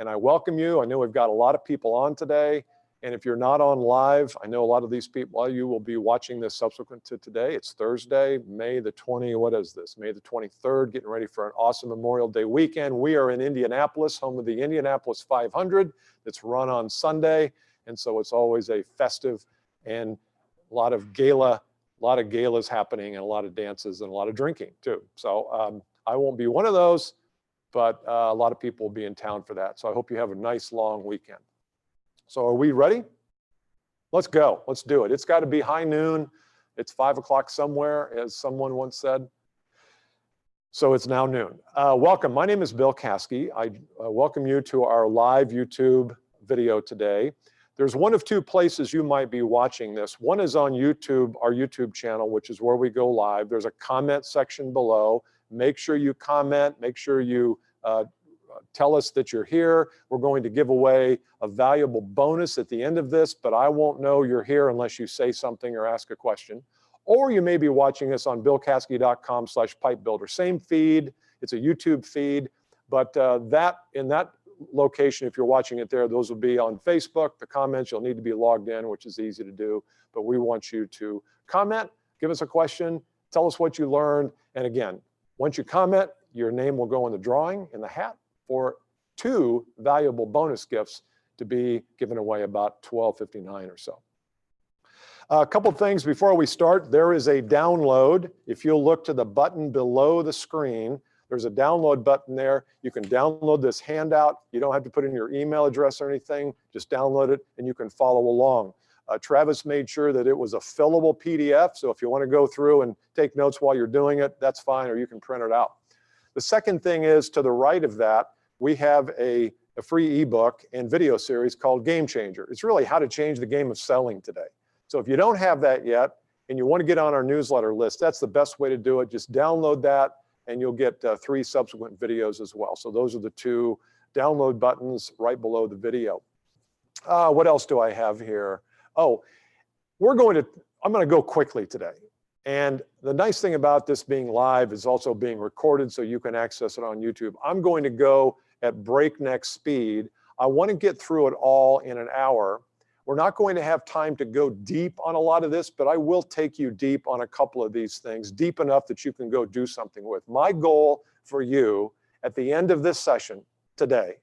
and I welcome you. I know we've got a lot of people on today. And if you're not on live, I know a lot of these people, you will be watching this subsequent to today. It's Thursday, May the 23rd, getting ready for an awesome Memorial Day weekend. We are in Indianapolis, home of the Indianapolis 500 that's run on Sunday. And so it's always a festive and a lot of galas happening and a lot of dances and a lot of drinking too. So I won't be one of those, but a lot of people will be in town for that. So I hope you have a nice long weekend. So are we ready? Let's go. Let's do it. It's got to be high noon. It's 5 o'clock somewhere, as someone once said. So it's now noon. Welcome. My name is Bill Caskey. I welcome you to our live YouTube video today. There's one of two places you might be watching this. One is on YouTube, our YouTube channel, which is where we go live. There's a comment section below. Make sure you comment. Make sure you tell us that you're here. We're going to give away a valuable bonus at the end of this, but I won't know you're here unless you say something or ask a question. Or you may be watching this on billcaskey.com/pipebuilder. Same feed, it's a YouTube feed, but in that location, if you're watching it there, those will be on Facebook. The comments, you'll need to be logged in, which is easy to do, but we want you to comment, give us a question, tell us what you learned, and again, once you comment, your name will go in the drawing in the hat for 2 valuable bonus gifts to be given away about 12:59 or so. A couple things before we start. There is a download. If you'll look to the button below the screen, there's a download button there. You can download this handout. You don't have to put in your email address or anything. Just download it and you can follow along. Travis made sure that it was a fillable PDF. So if you want to go through and take notes while you're doing it, that's fine, or you can print it out. The second thing is, to the right of that, we have a free ebook and video series called Game Changer. It's really how to change the game of selling today. So if you don't have that yet and you want to get on our newsletter list, that's the best way to do it. Just download that and you'll get 3 subsequent videos as well. So those are the 2 download buttons right below the video. What else do I have here? Oh, I'm going to go quickly today. And the nice thing about this being live is also being recorded so you can access it on YouTube. I'm going to go at breakneck speed. I want to get through it all in an hour. We're not going to have time to go deep on a lot of this, but I will take you deep on a couple of these things, deep enough that you can go do something with. My goal for you at the end of this session today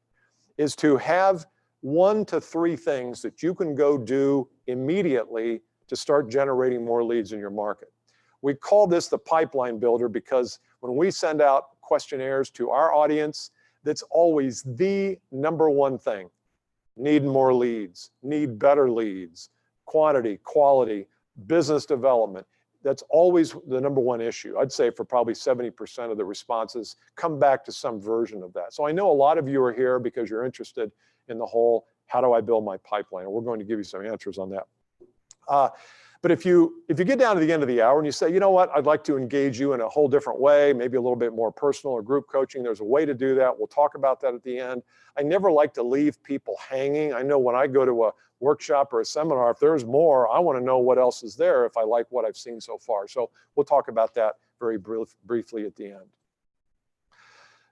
is to have 1 to 3 things that you can go do immediately to start generating more leads in your market. We call this the pipeline builder because when we send out questionnaires to our audience, that's always the #1 thing. Need more leads, need better leads, quantity, quality, business development. That's always the #1 issue. I'd say for probably 70% of the responses come back to some version of that. So I know a lot of you are here because you're interested in the whole, how do I build my pipeline? And we're going to give you some answers on that. But if you get down to the end of the hour and you say, you know what, I'd like to engage you in a whole different way, maybe a little bit more personal or group coaching, there's a way to do that. We'll talk about that at the end. I never like to leave people hanging. I know when I go to a workshop or a seminar, if there's more, I want to know what else is there if I like what I've seen so far. So we'll talk about that very briefly at the end.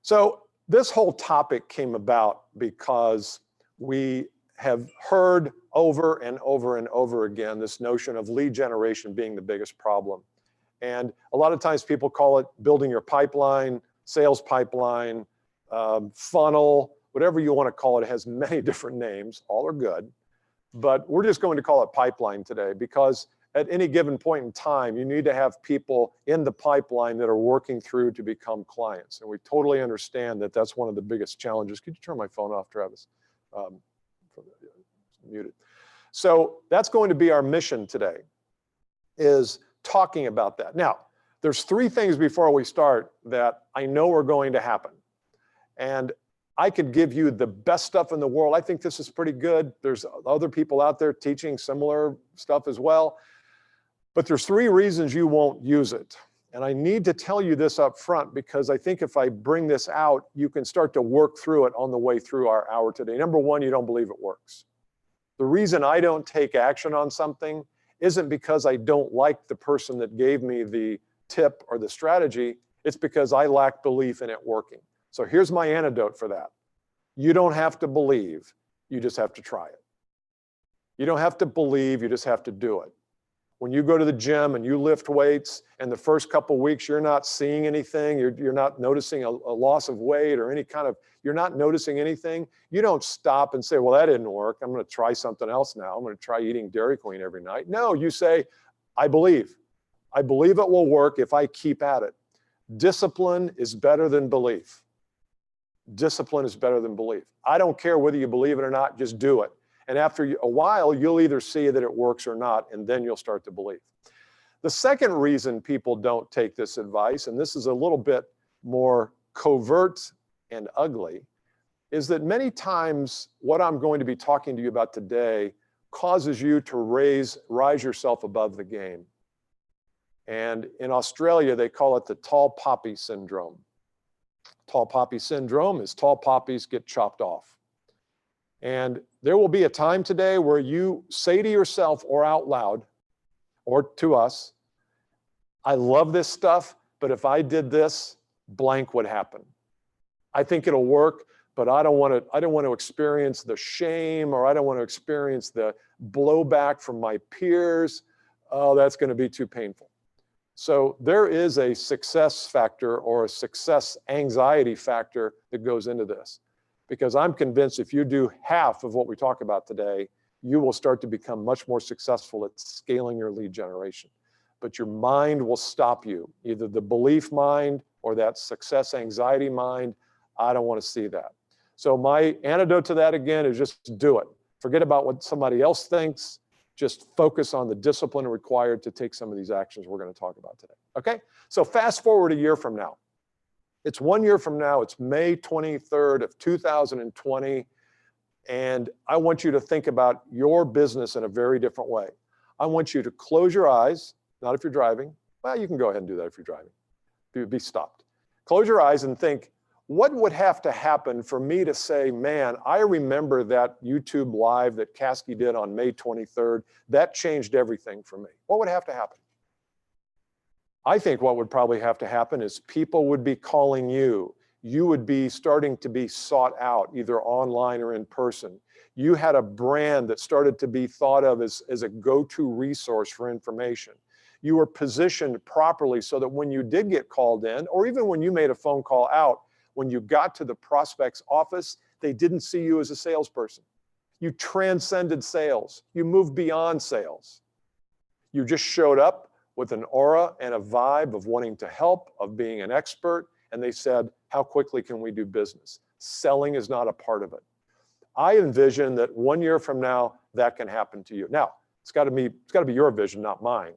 So this whole topic came about because we have heard over and over and over again this notion of lead generation being the biggest problem. And a lot of times people call it building your pipeline, sales pipeline, funnel, whatever you want to call it. It has many different names, all are good. But we're just going to call it pipeline today because at any given point in time, you need to have people in the pipeline that are working through to become clients. And we totally understand that that's one of the biggest challenges. Could you turn my phone off, Travis? Muted. So that's going to be our mission today, is talking about that. Now, there's 3 things before we start that I know are going to happen. And I could give you the best stuff in the world. I think this is pretty good. There's other people out there teaching similar stuff as well. But there's 3 reasons you won't use it. And I need to tell you this up front because I think if I bring this out, you can start to work through it on the way through our hour today. #1, you don't believe it works. The reason I don't take action on something isn't because I don't like the person that gave me the tip or the strategy. It's because I lack belief in it working. So here's my antidote for that. You don't have to believe, you just have to try it. You don't have to believe, you just have to do it. When you go to the gym and you lift weights and the first couple weeks you're not seeing anything, you're not noticing a loss of weight or any kind of, you're not noticing anything, you don't stop and say, well, that didn't work. I'm going to try something else now. I'm going to try eating Dairy Queen every night. No, you say, I believe. I believe it will work if I keep at it. Discipline is better than belief. Discipline is better than belief. I don't care whether you believe it or not, just do it. And after a while, you'll either see that it works or not, and then you'll start to believe. The second reason people don't take this advice, and this is a little bit more covert and ugly, is that many times what I'm going to be talking to you about today causes you to rise yourself above the game. And in Australia, they call it the tall poppy syndrome. Tall poppy syndrome is tall poppies get chopped off. And there will be a time today where you say to yourself or out loud or to us, I love this stuff, but if I did this, blank would happen. I think it'll work, but I don't want to experience the shame, or I don't want to experience the blowback from my peers. Oh, that's going to be too painful. So there is a success factor or a success anxiety factor that goes into this, because I'm convinced if you do half of what we talk about today, you will start to become much more successful at scaling your lead generation. But your mind will stop you, either the belief mind or that success anxiety mind. I don't want to see that. So my antidote to that again is just do it. Forget about what somebody else thinks. Just focus on the discipline required to take some of these actions we're going to talk about today. Okay, so fast forward a year from now. It's 1 year from now. It's May 23rd of 2020. And I want you to think about your business in a very different way. I want you to close your eyes, not if you're driving. Well, you can go ahead and do that if you're driving. Be stopped. Close your eyes and think, what would have to happen for me to say, man, I remember that YouTube live that Caskey did on May 23rd. That changed everything for me. What would have to happen? I think what would probably have to happen is people would be calling you. You would be starting to be sought out, either online or in person. You had a brand that started to be thought of as a go-to resource for information. You were positioned properly so that when you did get called in, or even when you made a phone call out, when you got to the prospect's office, they didn't see you as a salesperson. You transcended sales. You moved beyond sales. You just showed up with an aura and a vibe of wanting to help, of being an expert, and they said, how quickly can we do business? Selling is not a part of it. I envision that 1 year from now, that can happen to you. Now, it's got to be your vision, not mine.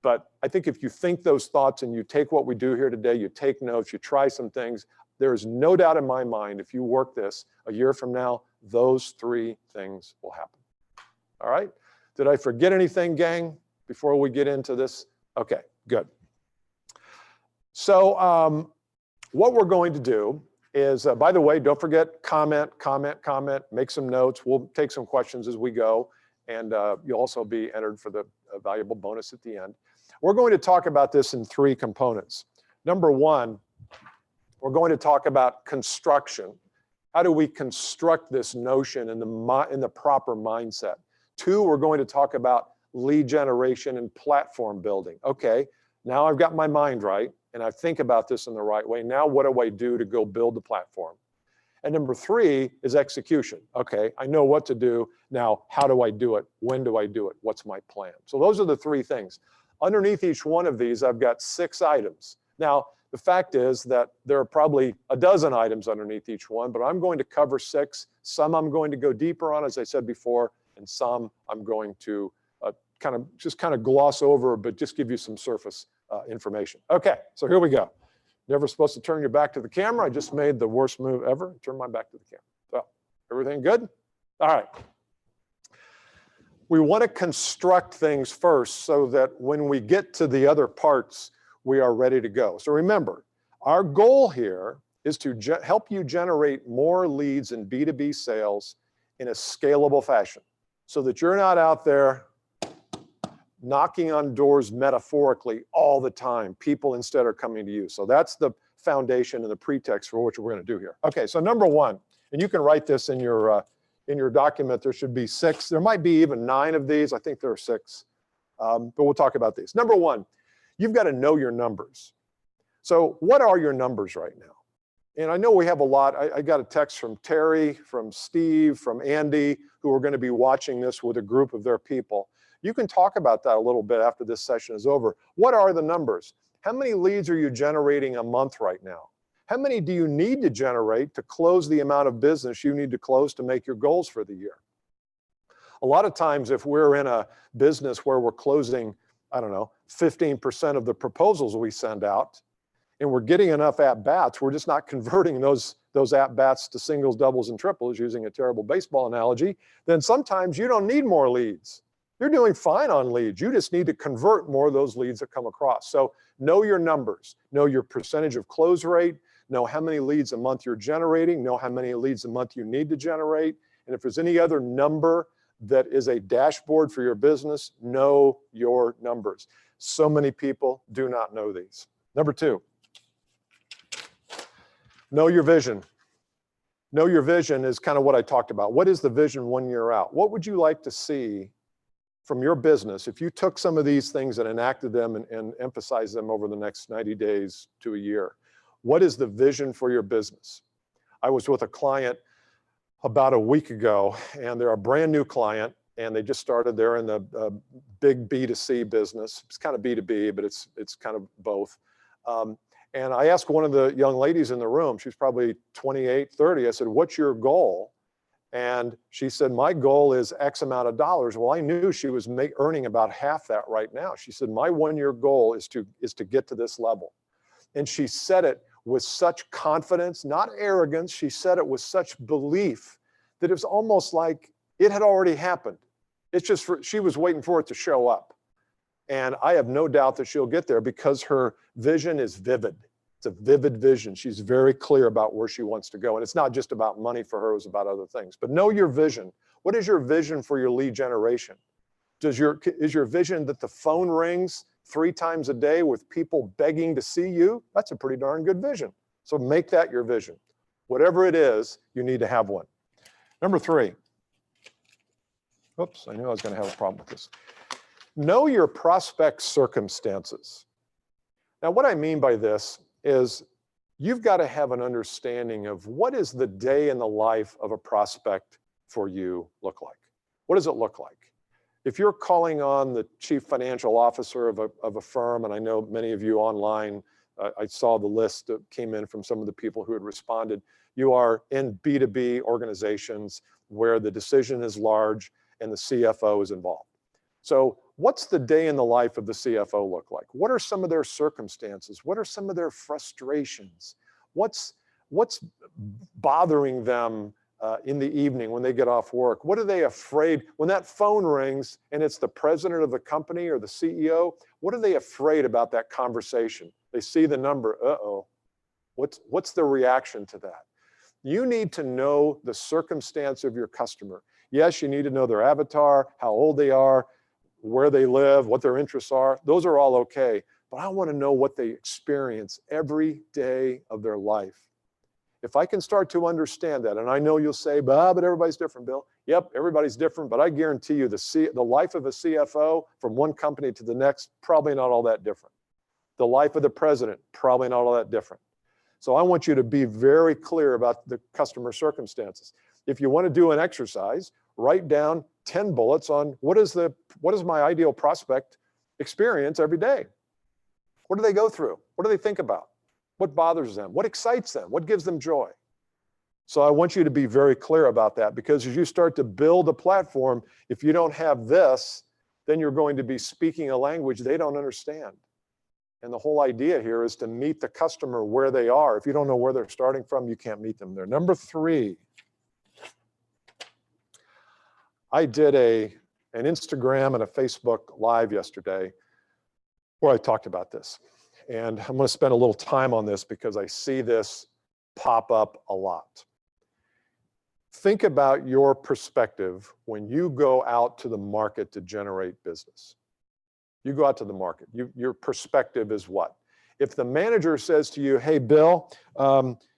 But I think if you think those thoughts and you take what we do here today, you take notes, you try some things, there is no doubt in my mind, if you work this a year from now, those three things will happen. All right? Did I forget anything, gang, before we get into this? Okay, good. So what we're going to do is, by the way, don't forget, comment, make some notes. We'll take some questions as we go, and you'll also be entered for the valuable bonus at the end. We're going to talk about this in three components. Number one, we're going to talk about construction. How do we construct this notion in the proper mindset? Two, we're going to talk about lead generation and platform building. Okay, now I've got my mind right, and I think about this in the right way. Now what do I do to go build the platform? And number three is execution. Okay, I know what to do. Now, how do I do it? When do I do it? What's my plan? So those are the three things. Underneath each one of these, I've got 6 items. Now, the fact is that there are probably a dozen items underneath each one, but I'm going to cover 6. Some I'm going to go deeper on, as I said before, and some I'm going to kind of gloss over, but just give you some surface information. Okay, so here we go. Never supposed to turn your back to the camera. I just made the worst move ever. Turn my back to the camera. So, everything good? All right. We want to construct things first so that when we get to the other parts, we are ready to go. So remember, our goal here is to help you generate more leads in B2B sales in a scalable fashion so that you're not out there knocking on doors metaphorically all the time. People instead are coming to you. So that's the foundation and the pretext for what we're going to do here. Okay, so number one, And you can write this in your document. There should be 6. There might be even 9 of these. I think there are 6, but we'll talk about these. Number 1, you've got to know your numbers. So what are your numbers right now? And I know we have a lot. I got a text from Terry, from Steve, from Andy, who are going to be watching this with a group of their people. You can talk about that a little bit after this session is over. What are the numbers? How many leads are you generating a month right now? How many do you need to generate to close the amount of business you need to close to make your goals for the year? A lot of times, if we're in a business where we're closing, I don't know, 15% of the proposals we send out, and we're getting enough at-bats, we're just not converting those at-bats to singles, doubles, and triples, using a terrible baseball analogy, then sometimes you don't need more leads. You're doing fine on leads. You just need to convert more of those leads that come across. So know your numbers, know your percentage of close rate, know how many leads a month you're generating, know how many leads a month you need to generate. And if there's any other number that is a dashboard for your business, know your numbers. So many people do not know these. Number 2, know your vision. Know your vision is kind of what I talked about. What is the vision 1 year out? What would you like to see from your business if you took some of these things and enacted them and emphasized them over the next 90 days to a year? What is the vision for your business? I was with a client about a week ago, and they're a brand new client, and they just started. They're in the big B2C business. It's kind of B2B, but it's kind of both. And I asked one of the young ladies in the room, she's probably 28, 30, I said, what's your goal? And she said, my goal is X amount of dollars. Well, I knew she was earning about half that right now. She said, my 1-year goal is to get to this level. And she said it with such confidence, not arrogance. She said it with such belief that it was almost like it had already happened. It's just she was waiting for it to show up. And I have no doubt that she'll get there because her vision is vivid. It's a vivid vision. She's very clear about where she wants to go. And it's not just about money for her, it's about other things. But know your vision. What is your vision for your lead generation? Is your vision that the phone rings 3 times a day with people begging to see you? That's a pretty darn good vision. So make that your vision. Whatever it is, you need to have one. Number 3. Oops, I knew I was going to have a problem with this. Know your prospect's circumstances. Now, what I mean by this is you've got to have an understanding of what is the day in the life of a prospect for you look like? What does it look like? If you're calling on the chief financial officer of a firm, and I know many of you online, I saw the list that came in from some of the people who had responded, you are in B2B organizations where the decision is large and the CFO is involved. So what's the day in the life of the CFO look like? What are some of their circumstances? What are some of their frustrations? What's bothering them in the evening when they get off work? What are they afraid when that phone rings and it's the president of the company or the CEO? What are they afraid about that conversation? They see the number, uh-oh. What's the reaction to that? You need to know the circumstance of your customer. Yes, you need to know their avatar, how old they are, where they live, what their interests are. Those are all okay. But I want to know what they experience every day of their life. If I can start to understand that, and I know you'll say, but everybody's different, Bill. Yep, everybody's different, but I guarantee you the life of a CFO from one company to the next, probably not all that different. The life of the president, probably not all that different. So I want you to be very clear about the customer circumstances. If you want to do an exercise, write down 10 bullets on what is my ideal prospect experience every day? What do they go through? What do they think about? What bothers them? What excites them? What gives them joy? So I want you to be very clear about that, because as you start to build a platform, if you don't have this, then you're going to be speaking a language they don't understand. And the whole idea here is to meet the customer where they are. If you don't know where they're starting from, you can't meet them there. Number 3, I did an Instagram and a Facebook Live yesterday where I talked about this. And I'm going to spend a little time on this because I see this pop up a lot. Think about your perspective when you go out to the market to generate business. You go out to the market. Your perspective is what? If the manager says to you, hey, Bill,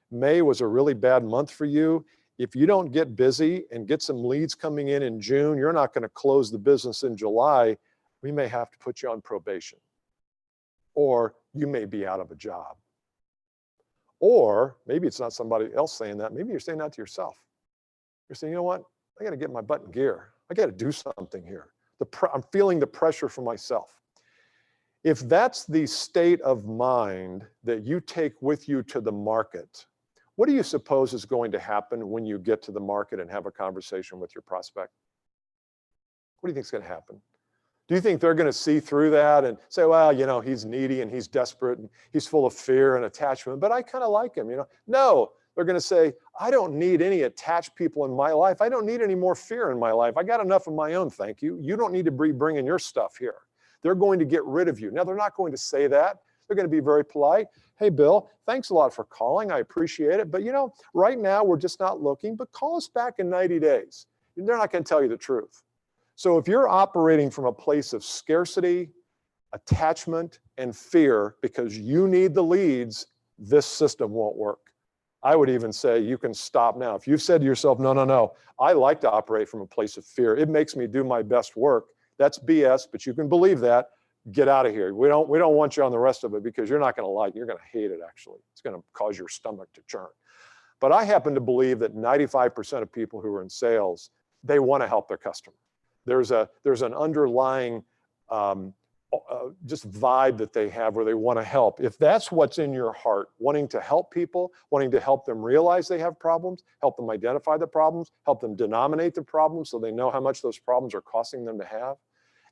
May was a really bad month for you. If you don't get busy and get some leads coming in June, you're not going to close the business in July. We may have to put you on probation, or you may be out of a job. Or maybe it's not somebody else saying that. Maybe you're saying that to yourself. You're saying, you know what? I got to get my butt in gear. I got to do something here. I'm feeling the pressure for myself. If that's the state of mind that you take with you to the market, what do you suppose is going to happen when you get to the market and have a conversation with your prospect? What do you think is going to happen? Do you think they're going to see through that and say, well, you know, he's needy and he's desperate and he's full of fear and attachment, but I kind of like him, you know? No, they're going to say, I don't need any attached people in my life. I don't need any more fear in my life. I got enough of my own, thank you. You don't need to be bringing your stuff here. They're going to get rid of you. Now, they're not going to say that. They're going to be very polite. Hey, Bill, thanks a lot for calling. I appreciate it. But, you know, right now we're just not looking, but call us back in 90 days. They're not going to tell you the truth. So if you're operating from a place of scarcity, attachment, and fear because you need the leads, this system won't work. I would even say you can stop now. If you've said to yourself, no, I like to operate from a place of fear. It makes me do my best work. That's BS, but you can believe that. Get out of here. We don't want you on the rest of it because you're not going to like it. You're going to hate it, actually. It's going to cause your stomach to churn. But I happen to believe that 95% of people who are in sales, they want to help their customer. There's an underlying just vibe that they have where they want to help. If that's what's in your heart, wanting to help people, wanting to help them realize they have problems, help them identify the problems, help them denominate the problems so they know how much those problems are costing them to have,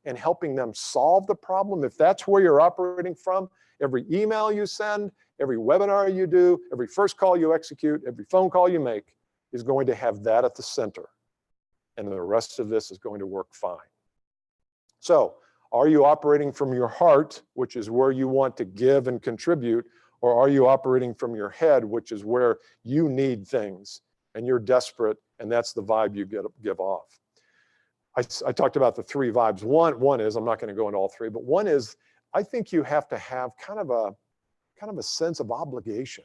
and helping them solve the problem, if that's where you're operating from, every email you send, every webinar you do, every first call you execute, every phone call you make is going to have that at the center. And the rest of this is going to work fine. So, are you operating from your heart, which is where you want to give and contribute, or are you operating from your head, which is where you need things and you're desperate and that's the vibe you give off? I talked about the three vibes. One is, I'm not going to go into all three, but one is, I think you have to have kind of a sense of obligation.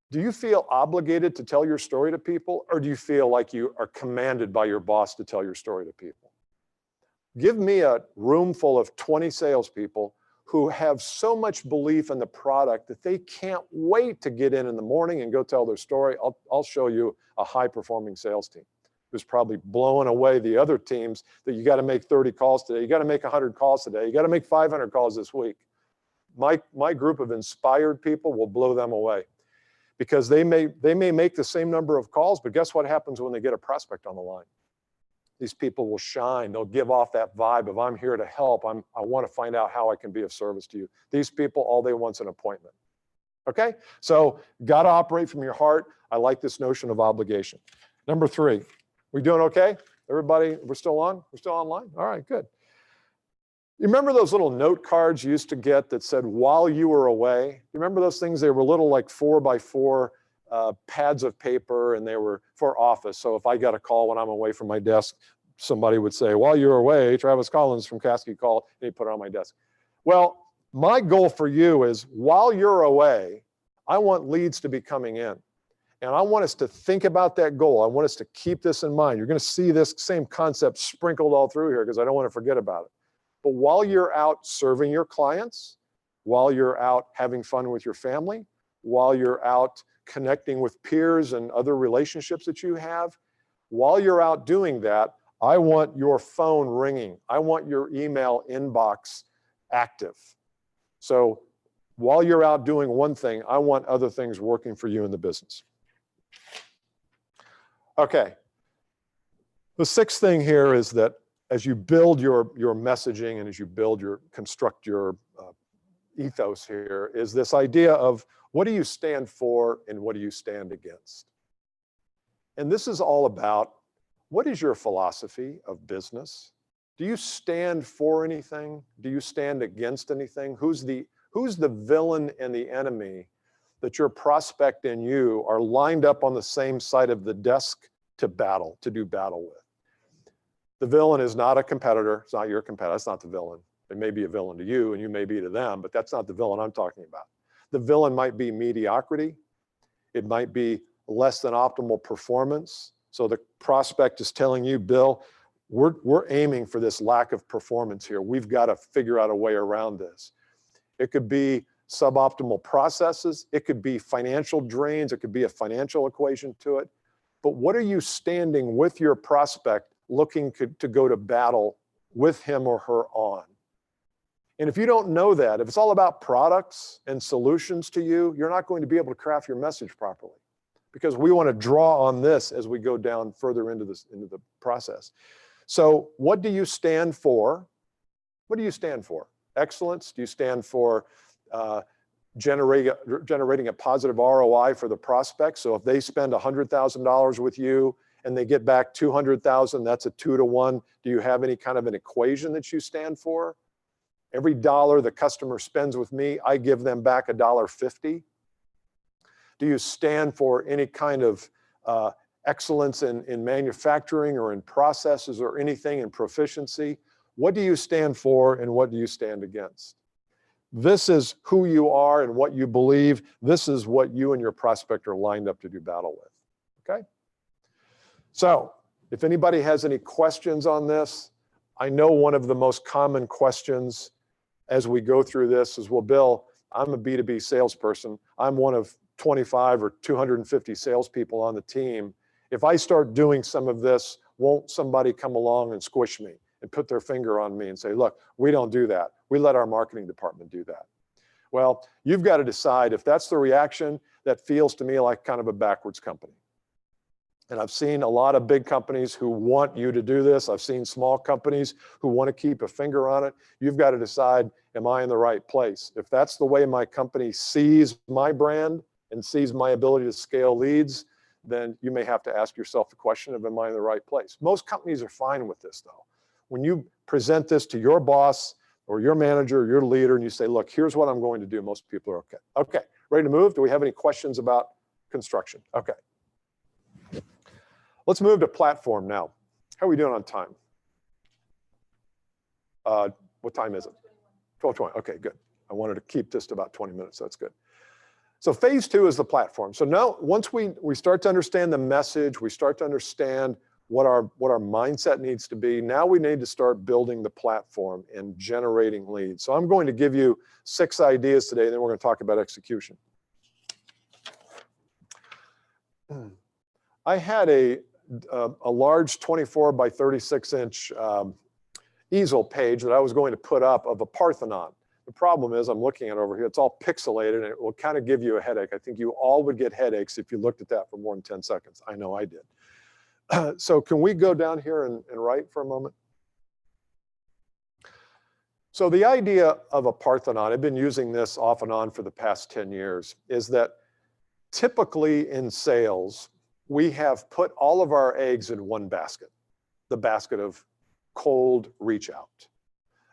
Do you feel obligated to tell your story to people, or do you feel like you are commanded by your boss to tell your story to people? Give me a room full of 20 salespeople who have so much belief in the product that they can't wait to get in the morning and go tell their story. I'll show you a high-performing sales team who's probably blowing away the other teams that you got to make 30 calls today. You got to make 100 calls today. You got to make 500 calls this week. My group of inspired people will blow them away because they may make the same number of calls, but guess what happens when they get a prospect on the line? These people will shine. They'll give off that vibe of, I'm here to help. I want to find out how I can be of service to you. These people, all they want is an appointment. Okay? So, got to operate from your heart. I like this notion of obligation. Number 3, we doing okay? Everybody, we're still on? We're still online? All right, good. You remember those little note cards you used to get that said, while you were away? You remember those things? They were little like 4x4 pads of paper, and they were for office. So if I got a call when I'm away from my desk, somebody would say, while you're away, Travis Collins from Caskey called, and he put it on my desk. Well, my goal for you is, while you're away, I want leads to be coming in. And I want us to think about that goal. I want us to keep this in mind. You're going to see this same concept sprinkled all through here because I don't want to forget about it. But while you're out serving your clients, while you're out having fun with your family, while you're out connecting with peers and other relationships that you have, while you're out doing that, I want your phone ringing. I want your email inbox active. So while you're out doing one thing, I want other things working for you in the business. Okay. The sixth thing here is that as you build your messaging and as you construct your ethos here, is this idea of, what do you stand for and what do you stand against? And this is all about, what is your philosophy of business? Do you stand for anything? Do you stand against anything? Who's the villain and the enemy that your prospect and you are lined up on the same side of the desk to do battle with? The villain is not a competitor. It's not your competitor. That's not the villain. It may be a villain to you and you may be to them, but that's not the villain I'm talking about. The villain might be mediocrity. It might be less than optimal performance. So the prospect is telling you, Bill, we're aiming for this lack of performance here. We've got to figure out a way around this. It could be suboptimal processes. It could be financial drains. It could be a financial equation to it. But what are you standing with your prospect looking to go to battle with him or her on? And if you don't know that, if it's all about products and solutions to you, you're not going to be able to craft your message properly, because we want to draw on this as we go down further into the process. So what do you stand for? What do you stand for? Excellence? Do you stand for generating a positive ROI for the prospect? So if they spend $100,000 with you and they get back 200,000, that's a 2-to-1. Do you have any kind of an equation that you stand for? Every dollar the customer spends with me, I give them back $1.50. Do you stand for any kind of excellence in manufacturing or in processes or anything in proficiency? What do you stand for and what do you stand against? This is who you are and what you believe. This is what you and your prospect are lined up to do battle with, okay? So if anybody has any questions on this, I know one of the most common questions as we go through this is, well, Bill, I'm a B2B salesperson. I'm one of 25 or 250 salespeople on the team. If I start doing some of this, won't somebody come along and squish me and put their finger on me and say, look, we don't do that. We let our marketing department do that. Well, you've got to decide if that's the reaction. That feels to me like kind of a backwards company. And I've seen a lot of big companies who want you to do this. I've seen small companies who want to keep a finger on it. You've got to decide, am I in the right place? If that's the way my company sees my brand and sees my ability to scale leads, then you may have to ask yourself the question of, am I in the right place? Most companies are fine with this though. When you present this to your boss or your manager or your leader and you say, look, here's what I'm going to do, most people are okay. Okay, ready to move? Do we have any questions about construction? Okay. Let's move to platform now. How are we doing on time? What time is it? 12:20. Okay, good. I wanted to keep this to about 20 minutes, so that's good. So phase 2 is the platform. So now once we start to understand the message, we start to understand what our mindset needs to be, now we need to start building the platform and generating leads. So I'm going to give you 6 ideas today, and then we're going to talk about execution. I had a large 24 by 36 inch easel page that I was going to put up of a Parthenon. The problem is I'm looking at it over here, it's all pixelated and it will kind of give you a headache. I think you all would get headaches if you looked at that for more than 10 seconds. I know I did. So can we go down here and write for a moment? So the idea of a Parthenon, I've been using this off and on for the past 10 years, is that typically in sales, we have put all of our eggs in one basket, the basket of cold reach out.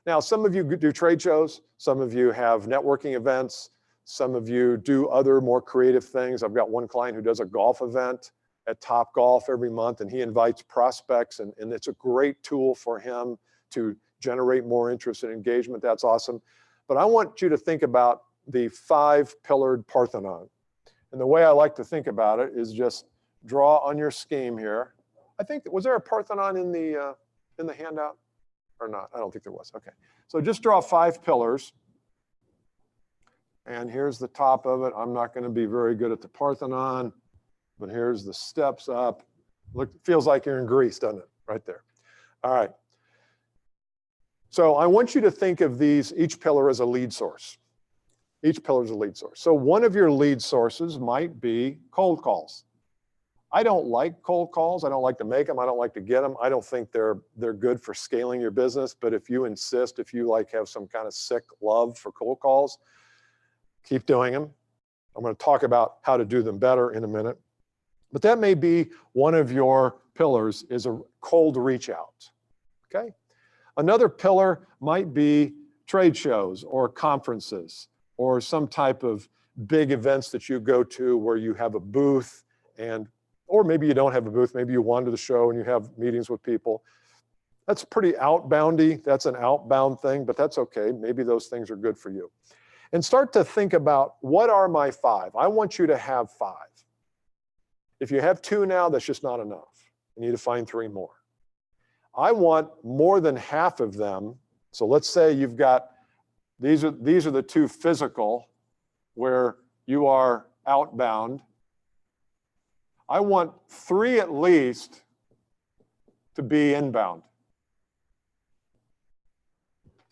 Now, some of you do trade shows, some of you have networking events, some of you do other more creative things. I've got one client who does a golf event at Top Golf every month, and he invites prospects, and it's a great tool for him to generate more interest and engagement. That's awesome. But I want you to think about the 5-pillared Parthenon. And the way I like to think about it is just draw on your scheme here. I think, was there a Parthenon in the handout or not? I don't think there was. Okay. So just draw 5 pillars. And here's the top of it. I'm not going to be very good at the Parthenon, but here's the steps up. Look, feels like you're in Greece, doesn't it? Right there. All right. So I want you to think of these, each pillar as a lead source. Each pillar is a lead source. So one of your lead sources might be cold calls. I don't like cold calls. I don't like to make them. I don't like to get them. I don't think they're good for scaling your business. But if you insist, if you like have some kind of sick love for cold calls, keep doing them. I'm going to talk about how to do them better in a minute. But that may be one of your pillars, is a cold reach out. Okay. Another pillar might be trade shows or conferences or some type of big events that you go to where you have a booth, or maybe you don't have a booth, maybe you wander the show and you have meetings with people. That's pretty outboundy. That's an outbound thing, but that's okay. Maybe those things are good for you. And start to think about, what are my 5? I want you to have 5. If you have 2 now, that's just not enough. You need to find 3 more. I want more than half of them. So let's say you've got, these are the 2 physical where you are outbound. I want 3 at least to be inbound.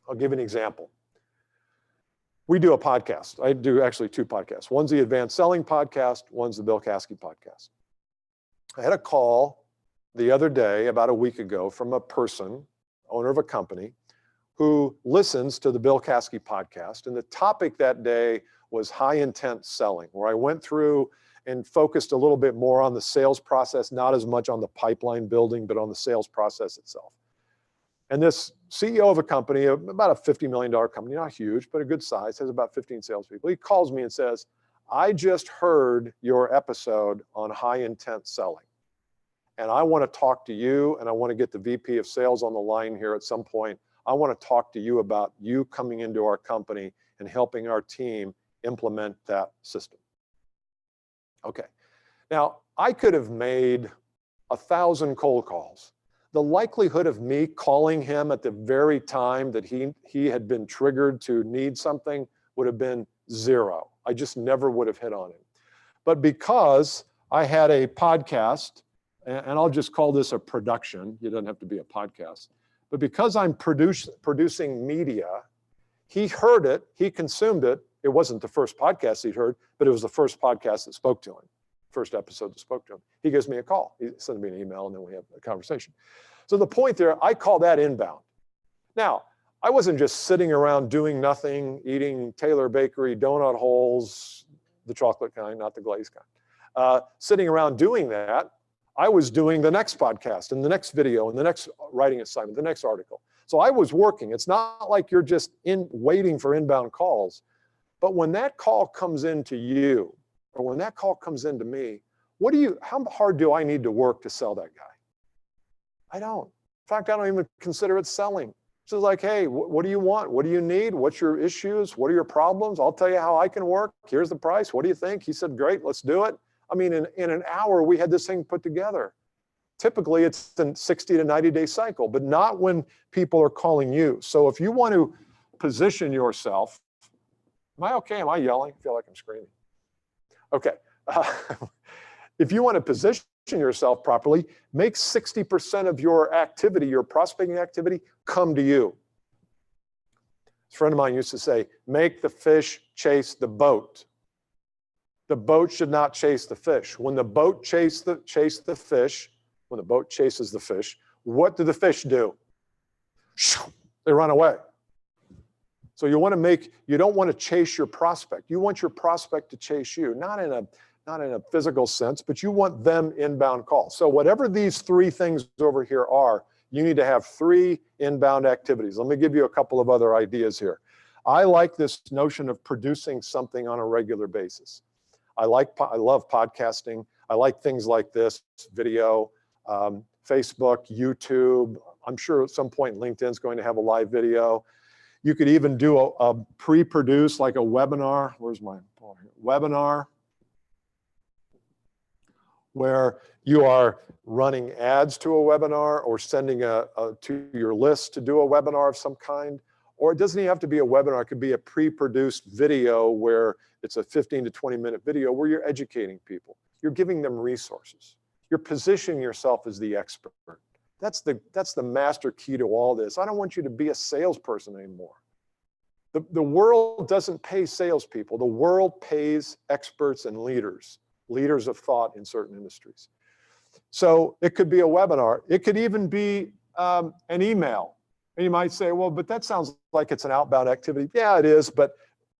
I'll give you an example. We do a podcast. I do actually 2 podcasts. One's the Advanced Selling podcast. One's the Bill Caskey podcast. I had a call the other day, about a week ago, from a person, owner of a company, who listens to the Bill Caskey podcast. And the topic that day was high intent selling, where I went through and focused a little bit more on the sales process, not as much on the pipeline building, but on the sales process itself. And this CEO of a company, about a $50 million company, not huge, but a good size, has about 15 salespeople. He calls me and says, I just heard your episode on high intent selling. And I want to talk to you, and I want to get the VP of sales on the line here at some point. I want to talk to you about you coming into our company and helping our team implement that system. Okay. Now, I could have made 1,000 cold calls. The likelihood of me calling him at the very time that he had been triggered to need something would have been 0. I just never would have hit on him. But because I had a podcast, and I'll just call this a production, it doesn't have to be a podcast, but because I'm producing media, he heard it, he consumed it. It wasn't the first podcast he'd heard, but it was the first podcast that spoke to him, first episode that spoke to him. He gives me a call, he sends me an email, and then we have a conversation. So the point there, I call that inbound. Now, I wasn't just sitting around doing nothing, eating Taylor Bakery donut holes, the chocolate kind, not the glazed kind. Sitting around doing that, I was doing the next podcast and the next video and the next writing assignment, the next article. So I was working. It's not like you're just waiting for inbound calls. But when that call comes into you, or when that call comes into me, how hard do I need to work to sell that guy? I don't. In fact, I don't even consider it selling. It's just like, hey, what do you want? What do you need? What's your issues? What are your problems? I'll tell you how I can work. Here's the price. What do you think? He said, great, let's do it. I mean, in an hour, we had this thing put together. Typically, it's a 60 to 90-day cycle, but not when people are calling you. So if you want to position yourself, am I okay? Am I yelling? I feel like I'm screaming. Okay. If you want to position yourself properly, make 60% of your activity, your prospecting activity, come to you. A friend of mine used to say, make the fish chase the boat. The boat should not chase the fish. When the boat chases the fish, when the boat chases the fish, what do the fish do? They run away. So you don't want to chase your prospect. You want your prospect to chase you, not in a physical sense, but you want them inbound calls. So whatever these 3 things over here are, you need to have 3 inbound activities. Let me give you a couple of other ideas here. I like this notion of producing something on a regular basis. I love podcasting. I like things like this, video, Facebook, YouTube. I'm sure at some point LinkedIn's going to have a live video. You could even do a pre-produce, like a webinar. Where's my webinar? Where you are running ads to a webinar or sending to your list to do a webinar of some kind. Or it doesn't even have to be a webinar. It could be a pre-produced video where it's a 15 to 20-minute video where you're educating people. You're giving them resources. You're positioning yourself as the expert. That's the master key to all this. I don't want you to be a salesperson anymore. The world doesn't pay salespeople. The world pays experts and leaders of thought in certain industries. So it could be a webinar. It could even be an email. And you might say, well, but that sounds like it's an outbound activity. Yeah, it is, but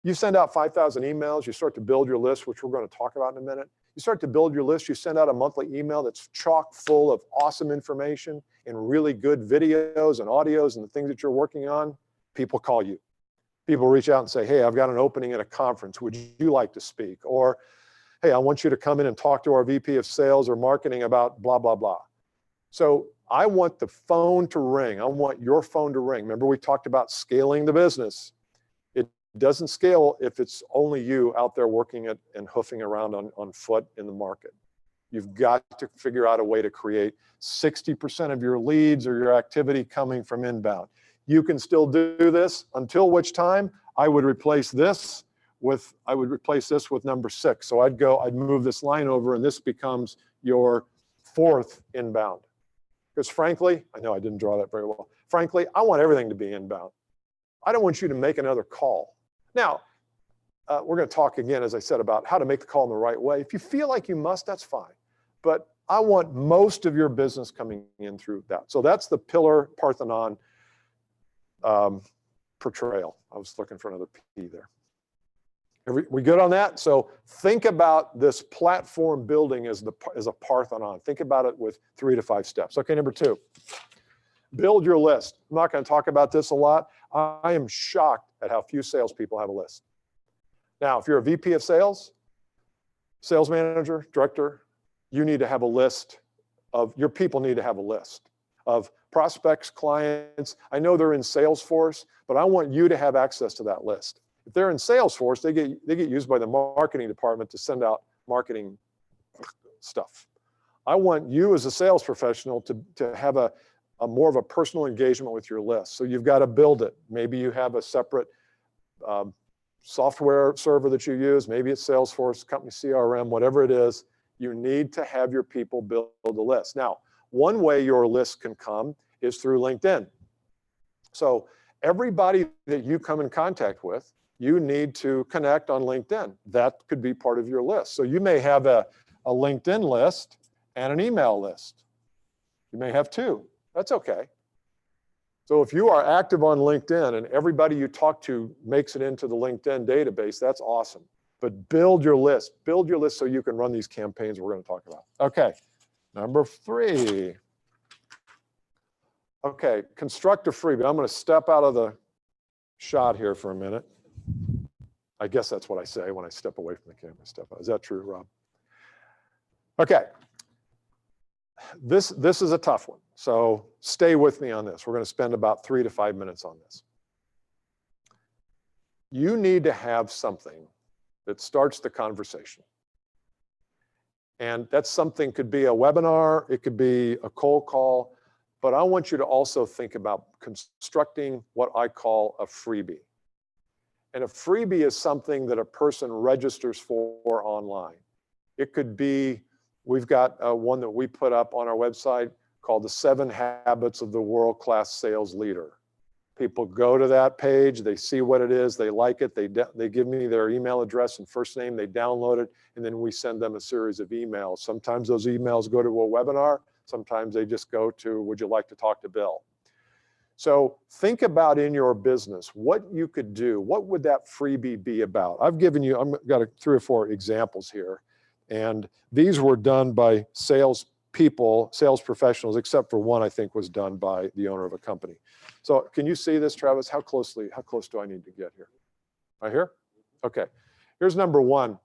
you send out 5,000 emails, you start to build your list, which we're going to talk about in a minute. You start to build your list, you send out a monthly email that's chock full of awesome information and really good videos and audios and the things that you're working on. People call you. People reach out and say, hey, I've got an opening at a conference. Would you like to speak? Or, hey, I want you to come in and talk to our VP of sales or marketing about blah, blah, blah. So I want the phone to ring. I want your phone to ring. Remember, we talked about scaling the business. It doesn't scale if it's only you out there working it and hoofing around on foot in the market. You've got to figure out a way to create 60% of your leads or your activity coming from inbound. You can still do this, until which time I would replace this with number 6. So I'd move this line over, and this becomes your 4th inbound. Because frankly, I know I didn't draw that very well. Frankly, I want everything to be inbound. I don't want you to make another call. Now, we're going to talk again, as I said, about how to make the call in the right way. If you feel like you must, that's fine. But I want most of your business coming in through that. So that's the pillar Parthenon portrayal. I was looking for another P there. We good on that? So think about this platform building as a Parthenon. Think about it with 3 to 5 steps. Okay, number 2, build your list. I'm not going to talk about this a lot. I am shocked at how few salespeople have a list. Now, if you're a VP of sales, sales manager, director, you need to have a list of, your people need to have a list of prospects, clients. I know they're in Salesforce, but I want you to have access to that list. If they're in Salesforce, they get used by the marketing department to send out marketing stuff. I want you as a sales professional to have a more of a personal engagement with your list. So you've got to build it. Maybe you have a separate software server that you use. Maybe it's Salesforce, company CRM, whatever it is. You need to have your people build a list. Now, one way your list can come is through LinkedIn. So everybody that you come in contact with, you need to connect on LinkedIn. That could be part of your list. So you may have a LinkedIn list and an email list. You may have 2. That's okay. So if you are active on LinkedIn and everybody you talk to makes it into the LinkedIn database, that's awesome. But build your list. Build your list so you can run these campaigns we're going to talk about. Okay, number 3. Okay, construct a freebie. I'm going to step out of the shot here for a minute. I guess that's what I say when I step away from the camera. Step out. Is that true, Rob? Okay. This is a tough one. So stay with me on this. We're going to spend about 3 to 5 minutes on this. You need to have something that starts the conversation. And that something could be a webinar, it could be a cold call, but I want you to also think about constructing what I call a freebie. And a freebie is something that a person registers for online. It could be, we've got one that we put up on our website called the 7 Habits of the World-Class Sales Leader. People go to that page, they see what it is, they like it, they give me their email address and first name, they download it, and then we send them a series of emails. Sometimes those emails go to a webinar, sometimes they just go to, would you like to talk to Bill? So think about in your business what you could do. What would that freebie be about? I've got 3 or 4 examples here. And these were done by sales people, sales professionals, except for one I think was done by the owner of a company. So can you see this, Travis? How close do I need to get here? Right here? Okay. Here's number 1.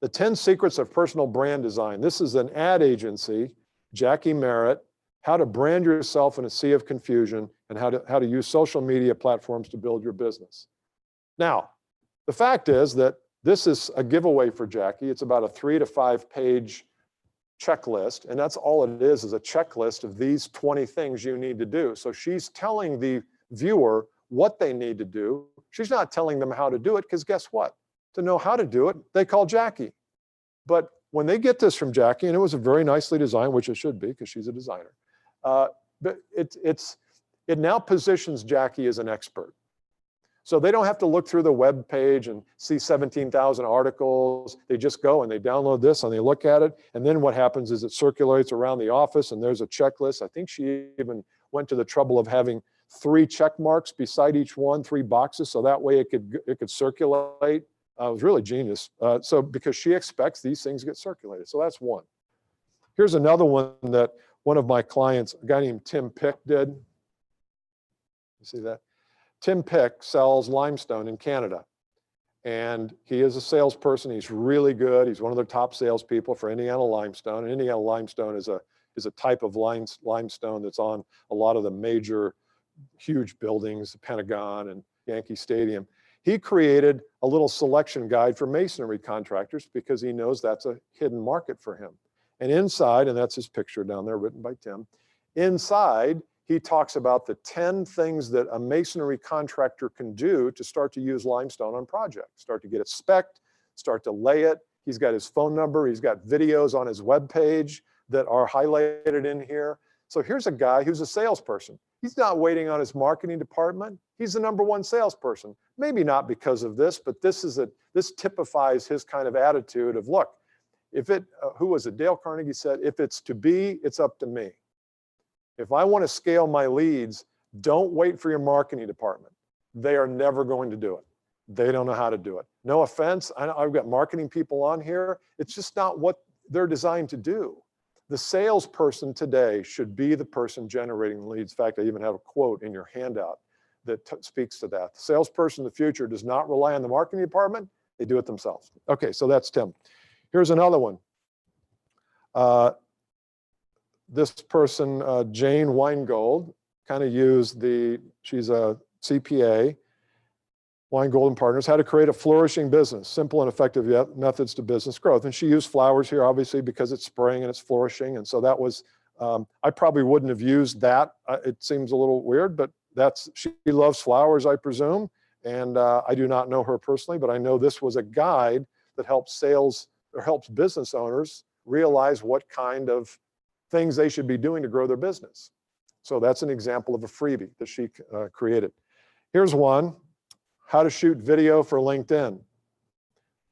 The 10 Secrets of Personal Brand Design. This is an ad agency, Jacquie Merritt, how to brand yourself in a sea of confusion, and how to use social media platforms to build your business. Now, the fact is that this is a giveaway for Jacquie. It's about a 3 to 5 page checklist, and that's all it is a checklist of these 20 things you need to do. So she's telling the viewer what they need to do. She's not telling them how to do it, because guess what? To know how to do it, they call Jacquie. But when they get this from Jacquie, and it was a very nicely designed, which it should be because she's a designer, but it now positions Jacquie as an expert. So they don't have to look through the web page and see 17,000 articles. They just go and they download this and they look at it. And then what happens is it circulates around the office and there's a checklist. I think she even went to the trouble of having 3 check marks beside each one, 3 boxes, so that way it could circulate. It was really genius. So because she expects these things get circulated. So that's one. Here's another one that one of my clients, a guy named Tim Pick, did. You see that? Tim Pick sells limestone in Canada. And he is a salesperson. He's really good. He's one of the top salespeople for Indiana limestone. And Indiana limestone is a type of limestone that's on a lot of the major, huge buildings, the Pentagon and Yankee Stadium. He created a little selection guide for masonry contractors because he knows that's a hidden market for him. And inside, and that's his picture down there written by Tim, inside he talks about the 10 things that a masonry contractor can do to start to use limestone on projects, start to get it spec'd, start to lay it. He's got his phone number, he's got videos on his webpage that are highlighted in here. So here's a guy who's a salesperson. He's not waiting on his marketing department. He's the #1 salesperson. Maybe not because of this, but this typifies his kind of attitude of, look, if it, who was it? Dale Carnegie said, if it's to be, it's up to me. If I want to scale my leads, don't wait for your marketing department. They are never going to do it. They don't know how to do it. No offense, I've got marketing people on here. It's just not what they're designed to do. The salesperson today should be the person generating leads. In fact, I even have a quote in your handout that speaks to that. The salesperson in the future does not rely on the marketing department. They do it themselves. Okay, so that's Tim. Here's another one. This person, Jane Weingold, kind of used she's a CPA, Weingold and Partners, how to create a flourishing business, simple and effective methods to business growth. And she used flowers here, obviously, because it's spring and it's flourishing. And so that was, I probably wouldn't have used that. It seems a little weird, but she loves flowers, I presume. And I do not know her personally, but I know this was a guide that helps helps business owners realize what kind of things they should be doing to grow their business. So that's an example of a freebie that she created. Here's one, how to shoot video for LinkedIn.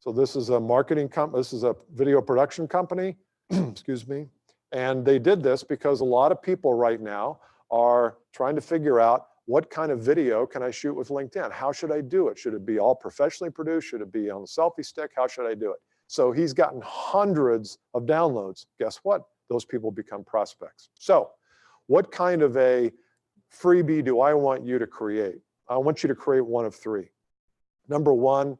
So this is a marketing company, this is a video production company, excuse me. And they did this because a lot of people right now are trying to figure out what kind of video can I shoot with LinkedIn? How should I do it? Should it be all professionally produced? Should it be on the selfie stick? How should I do it? So he's gotten hundreds of downloads. Guess what? Those people become prospects. So what kind of a freebie do I want you to create? I want you to create one of 3. Number 1,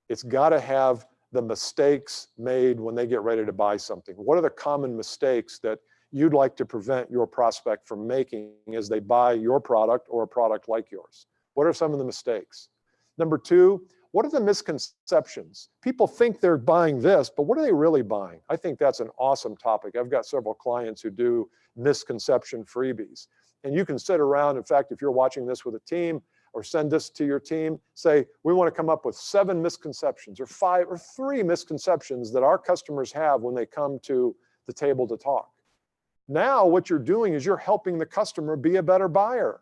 it's got to have the mistakes made when they get ready to buy something. What are the common mistakes that you'd like to prevent your prospect from making as they buy your product or a product like yours? What are some of the mistakes? Number 2, what are the misconceptions? People think they're buying this, but what are they really buying? I think that's an awesome topic. I've got several clients who do misconception freebies. And you can sit around, in fact, if you're watching this with a team or send this to your team, say, we want to come up with 7 misconceptions or 5 or 3 misconceptions that our customers have when they come to the table to talk. Now what you're doing is you're helping the customer be a better buyer.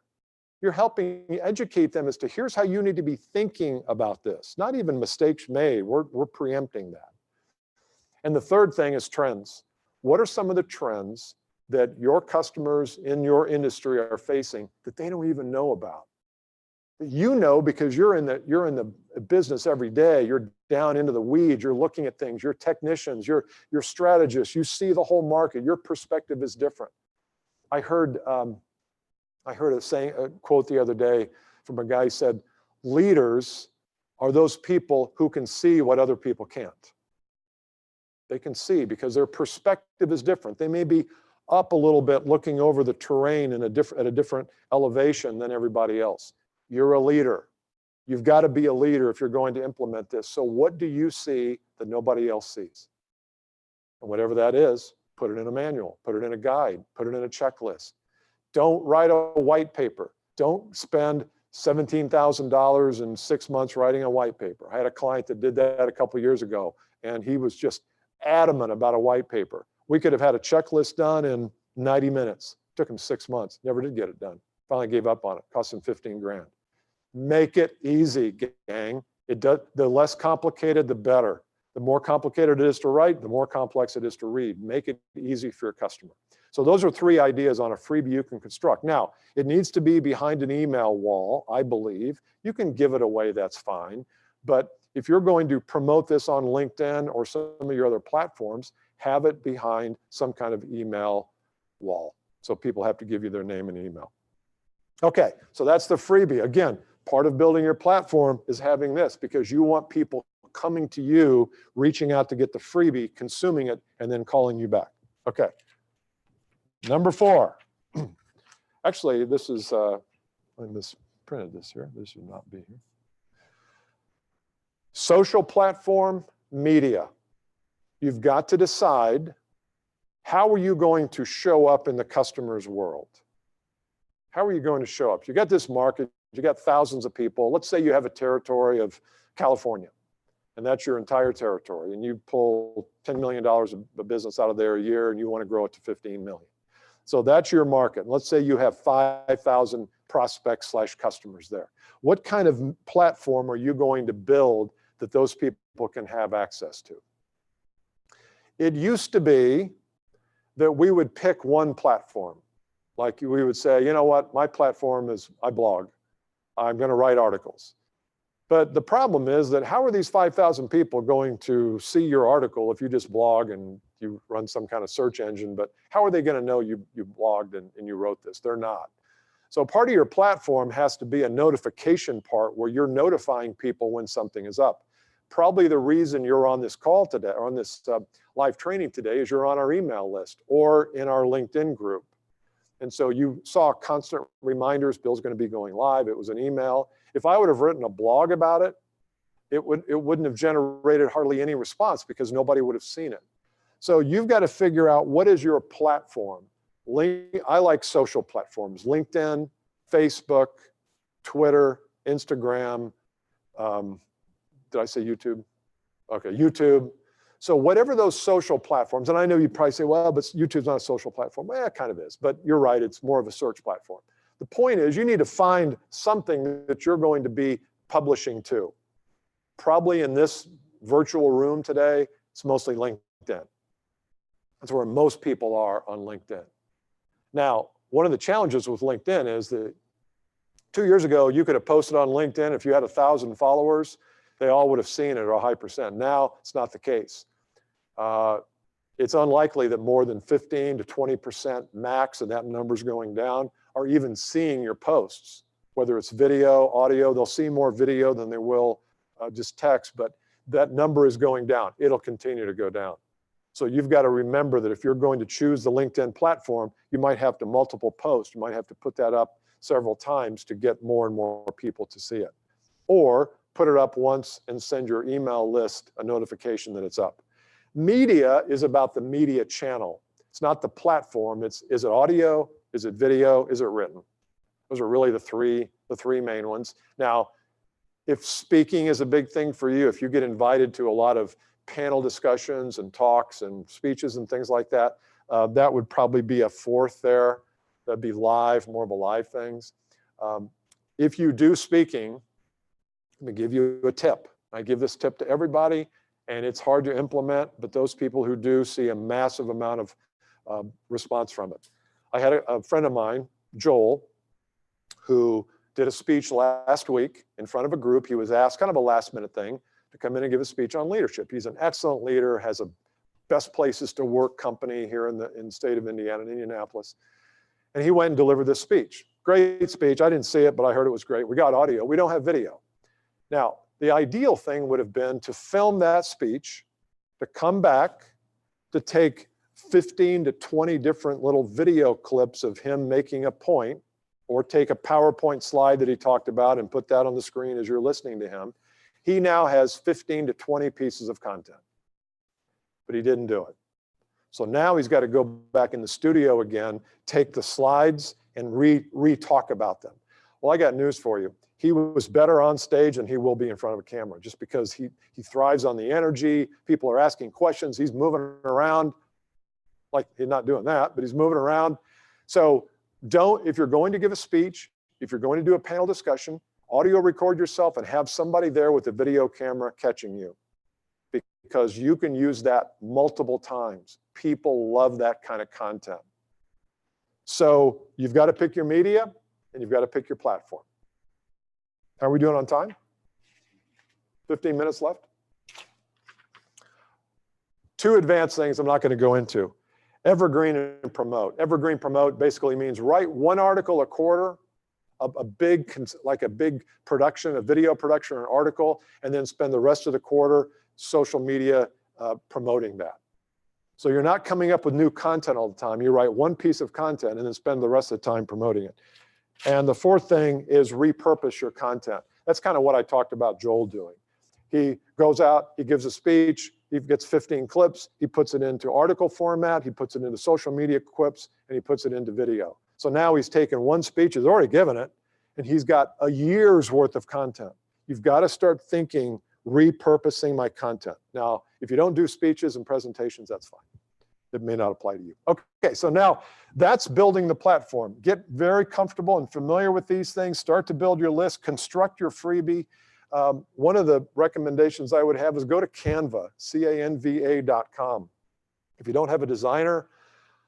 You're helping educate them as to here's how you need to be thinking about this. Not even mistakes made, we're preempting that. And the third thing is trends. What are some of the trends that your customers in your industry are facing that they don't even know about? You know, because you're in the business every day, you're down into the weeds, you're looking at things, you're technicians, you're strategists, you see the whole market, your perspective is different. I heard a quote the other day from a guy who said, leaders are those people who can see what other people can't. They can see because their perspective is different. They may be up a little bit looking over the terrain at a different elevation than everybody else. You're a leader. You've got to be a leader if you're going to implement this. So what do you see that nobody else sees? And whatever that is, put it in a manual, put it in a guide, put it in a checklist. Don't write a white paper. Don't spend $17,000 in 6 months writing a white paper. I had a client that did that a couple of years ago, and he was just adamant about a white paper. We could have had a checklist done in 90 minutes. It took him 6 months. Never did get it done. Finally gave up on it. Cost him 15 grand. Make it easy, gang. The less complicated, the better. The more complicated it is to write, the more complex it is to read. Make it easy for your customer. So those are 3 ideas on a freebie you can construct. Now, it needs to be behind an email wall, I believe. You can give it away, that's fine. But if you're going to promote this on LinkedIn or some of your other platforms, have it behind some kind of email wall. So people have to give you their name and email. Okay, so that's the freebie. Again, part of building your platform is having this because you want people coming to you, reaching out to get the freebie, consuming it, and then calling you back. Okay. Number 4. Actually, this is, I misprinted this here. This should not be here. Social platform, media. You've got to decide how are you going to show up in the customer's world? How are you going to show up? You got this market, you got thousands of people. Let's say you have a territory of California, and that's your entire territory, and you pull $10 million of business out of there a year, and you want to grow it to 15 million. So that's your market. And let's say you have 5,000 prospects / customers there. What kind of platform are you going to build that those people can have access to? It used to be that we would pick one platform. Like we would say, you know what, my platform is, I blog. I'm going to write articles. But the problem is that how are these 5,000 people going to see your article if you just blog and you run some kind of search engine, but how are they going to know you blogged and you wrote this? They're not. So part of your platform has to be a notification part where you're notifying people when something is up. Probably the reason you're on this call today, or on this live training today, is you're on our email list or in our LinkedIn group. And so you saw constant reminders, Bill's going to be going live. It was an email. If I would have written a blog about it, it wouldn't have generated hardly any response because nobody would have seen it. So you've got to figure out what is your platform. I like social platforms, LinkedIn, Facebook, Twitter, Instagram. Did I say YouTube? Okay, YouTube. So whatever those social platforms, and I know you probably say, well, but YouTube's not a social platform. Well, it kind of is, but you're right, it's more of a search platform. The point is you need to find something that you're going to be publishing to. Probably in this virtual room today, it's mostly LinkedIn. That's where most people are on LinkedIn. Now, one of the challenges with LinkedIn is that 2 years ago, you could have posted on LinkedIn if you had 1,000 followers, they all would have seen it, or a high percent. Now, it's not the case. It's unlikely that more than 15 to 20% max, and that number's going down, are even seeing your posts. Whether it's video, audio, they'll see more video than they will just text, but that number is going down. It'll continue to go down. So you've got to remember that if you're going to choose the LinkedIn platform, you might have to multiple post. You might have to put that up several times to get more and more people to see it. Or put it up once and send your email list a notification that it's up. Media is about the media channel. It's not the platform. Is it audio? Is it video? Is it written? Those are really the three main ones. Now, if speaking is a big thing for you, if you get invited to a lot of panel discussions and talks and speeches and things like that, that would probably be a fourth there. That'd be live, more of a live things. If you do speaking, let me give you a tip. I give this tip to everybody, and it's hard to implement, but those people who do see a massive amount of response from it. I had a friend of mine, Joel, who did a speech last week in front of a group. He was asked, kind of a last minute thing, to come in and give a speech on leadership. He's an excellent leader, has a best places to work company here in the state of Indiana, in Indianapolis. And he went and delivered this speech. Great speech. I didn't see it, but I heard it was great. We got audio. We don't have video. Now, the ideal thing would have been to film that speech, to come back, to take 15 to 20 different little video clips of him making a point, or take a PowerPoint slide that he talked about and put that on the screen as you're listening to him. He now has 15 to 20 pieces of content, but he didn't do it. So now he's got to go back in the studio again, take the slides and re-talk about them. Well, I got news for you. He was better on stage than he will be in front of a camera, just because he thrives on the energy. People are asking questions. He's moving around. Like, he's not doing that, but he's moving around. So if you're going to give a speech, if you're going to do a panel discussion, audio record yourself and have somebody there with a video camera catching you, because you can use that multiple times. People love that kind of content. So you've got to pick your media and you've got to pick your platform. How are we doing on time? 15 minutes left. Two advanced things I'm not going to go into. Evergreen and promote. Evergreen promote basically means write one article a quarter, like a big production, a video production or an article, and then spend the rest of the quarter social media promoting that. So you're not coming up with new content all the time. You write one piece of content and then spend the rest of the time promoting it. And the fourth thing is repurpose your content. That's kind of what I talked about Joel doing. He goes out, he gives a speech, he gets 15 clips, he puts it into article format, he puts it into social media clips, and he puts it into video. So now he's taken one speech, he's already given it, and he's got a year's worth of content. You've got to start thinking, repurposing my content. Now, if you don't do speeches and presentations, that's fine. It may not apply to you. Okay, so now that's building the platform. Get very comfortable and familiar with these things. Start to build your list, construct your freebie. One of the recommendations I would have is go to Canva, canva.com. If you don't have a designer,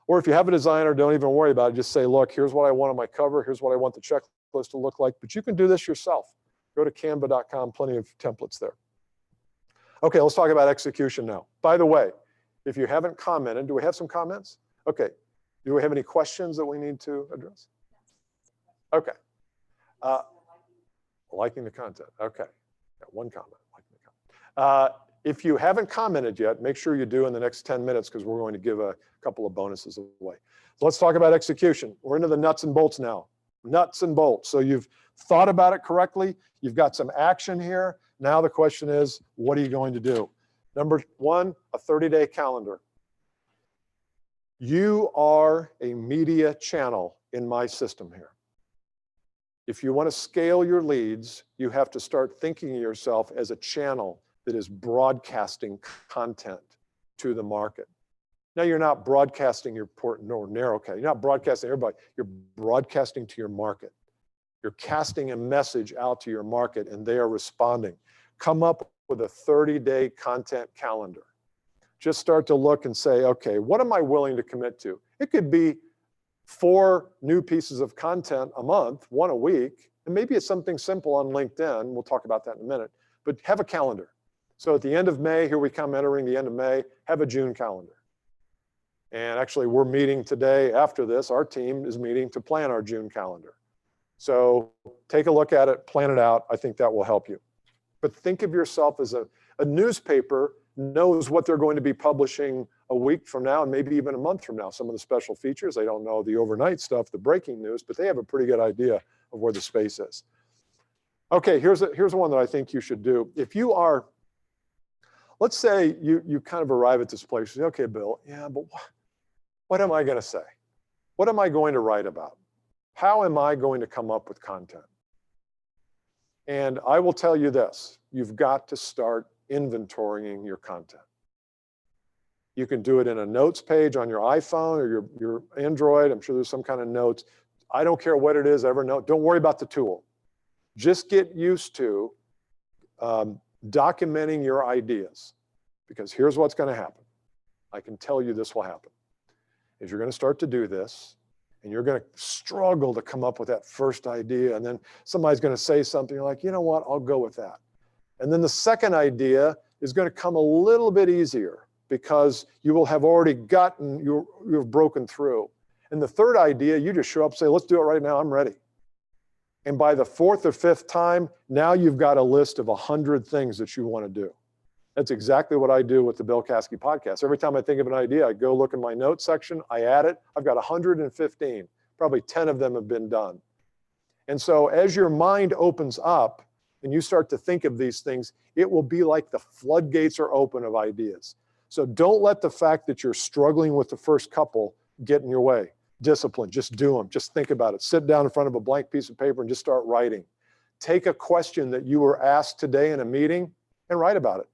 or if you have a designer, don't even worry about it. Just say, look, here's what I want on my cover. Here's what I want the checklist to look like. But you can do this yourself. Go to canva.com, plenty of templates there. Okay, let's talk about execution now. By the way, if you haven't commented, do we have some comments? Okay, do we have any questions that we need to address? Okay. Liking the content, okay. Got one comment, liking the content. If you haven't commented yet, make sure you do in the next 10 minutes because we're going to give a couple of bonuses away. So let's talk about execution. We're into the nuts and bolts now. Nuts and bolts. So you've thought about it correctly. You've got some action here. Now the question is, what are you going to do? Number one, a 30-day calendar. You are a media channel in my system here. If you want to scale your leads, you have to start thinking of yourself as a channel that is broadcasting content to the market. Now you're not broadcasting your narrowcast. You're not broadcasting everybody. You're broadcasting to your market. You're casting a message out to your market and they are responding. Come up with a 30-day content calendar. Just start to look and say, okay, what am I willing to commit to? It could be 4 new pieces of content a month, 1 a week, and maybe it's something simple on LinkedIn. We'll talk about that in a minute, but have a calendar. So at the end of May, here we come entering the end of May, have a June calendar. And actually we're meeting today after this, our team is meeting to plan our June calendar. So take a look at it, plan it out. I think that will help you. But think of yourself as a newspaper knows what they're going to be publishing a week from now and maybe even a month from now. Some of the special features, they don't know the overnight stuff, the breaking news, but they have a pretty good idea of where the space is. Okay, here's one that I think you should do. If you are, let's say you kind of arrive at this place, you say, okay, Bill, yeah, but what am I going to say? What am I going to write about? How am I going to come up with content? And I will tell you this, you've got to start inventorying your content. You can do it in a notes page on your iPhone or your Android. I'm sure there's some kind of notes. I don't care what it is, Evernote. Don't worry about the tool. Just get used to documenting your ideas because here's what's going to happen. I can tell you this will happen. Is you're going to start to do this and you're going to struggle to come up with that first idea. And then somebody's going to say something you're like, you know what, I'll go with that. And then the second idea is going to come a little bit easier because you will have already gotten, you've broken through. And the third idea, you just show up and say, let's do it right now, I'm ready. And by the 4th or 5th time, now you've got a list of 100 things that you want to do. That's exactly what I do with the Bill Caskey podcast. Every time I think of an idea, I go look in my notes section, I add it. I've got 115, probably 10 of them have been done. And so as your mind opens up and you start to think of these things, it will be like the floodgates are open of ideas. So don't let the fact that you're struggling with the first couple get in your way. Discipline, just do them, just think about it. Sit down in front of a blank piece of paper and just start writing. Take a question that you were asked today in a meeting and write about it.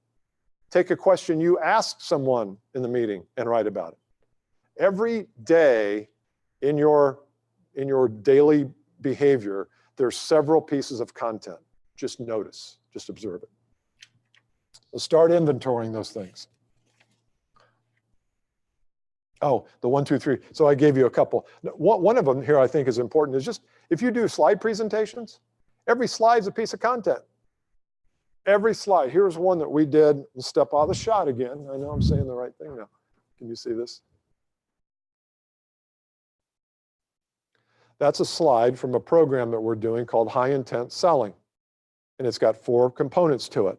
Take a question you asked someone in the meeting and write about it. Every day in your daily behavior, there's several pieces of content. Just notice, just observe it. So start inventorying those things. Oh, the 1, 2, 3. So I gave you a couple. One of them here I think is important is just, if you do slide presentations, every slide's a piece of content. Every slide. Here's one that we did. We'll step out of the shot again. I know I'm saying the right thing now. Can you see this? That's a slide from a program that we're doing called High Intent Selling. And it's got 4 components to it.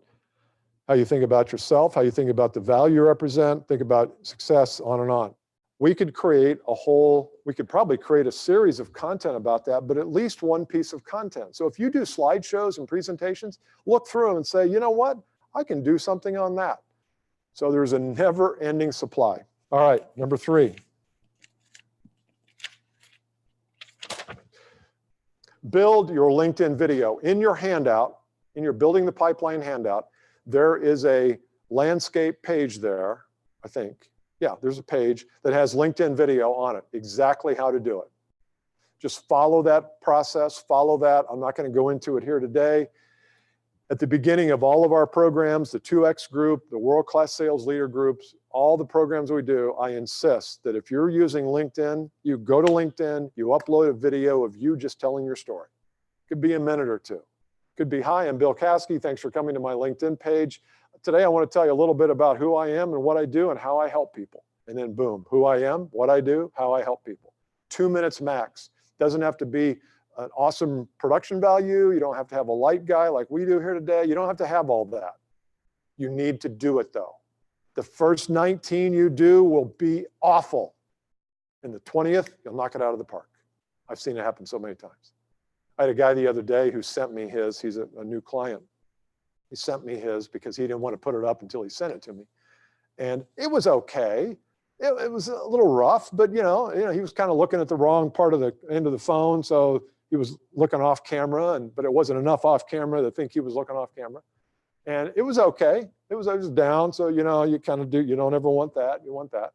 How you think about yourself, how you think about the value you represent, think about success, on and on. We could probably create a series of content about that, but at least one piece of content. So if you do slideshows and presentations, look through them and say, you know what? I can do something on that. So there's a never-ending supply. All right, number 3. Build your LinkedIn video. In your handout, in your Building the Pipeline handout, there is a landscape page there, I think. Yeah, there's a page that has LinkedIn video on it, exactly how to do it. Just follow that process, follow that. I'm not going to go into it here today. At the beginning of all of our programs, the 2X group, the world-class sales leader groups, all the programs we do, I insist that if you're using LinkedIn, you go to LinkedIn, you upload a video of you just telling your story. Could be a minute or two. Could be, hi, I'm Bill Caskey. Thanks for coming to my LinkedIn page. Today, I want to tell you a little bit about who I am and what I do and how I help people. And then boom, who I am, what I do, how I help people. 2 minutes max. Doesn't have to be an awesome production value. You don't have to have a light guy like we do here today. You don't have to have all that. You need to do it though. The first 19 you do will be awful. And the 20th, you'll knock it out of the park. I've seen it happen so many times. I had a guy the other day who sent me his, he's a new client. He sent me his because he didn't want to put it up until he sent it to me. And it was okay. It was a little rough, but you know, he was kind of looking at the wrong part of the end of the phone. So he was looking off camera, but it wasn't enough off camera to think he was looking off camera. And it was okay. It was down. So, you kind of do, you don't ever want that. You want that.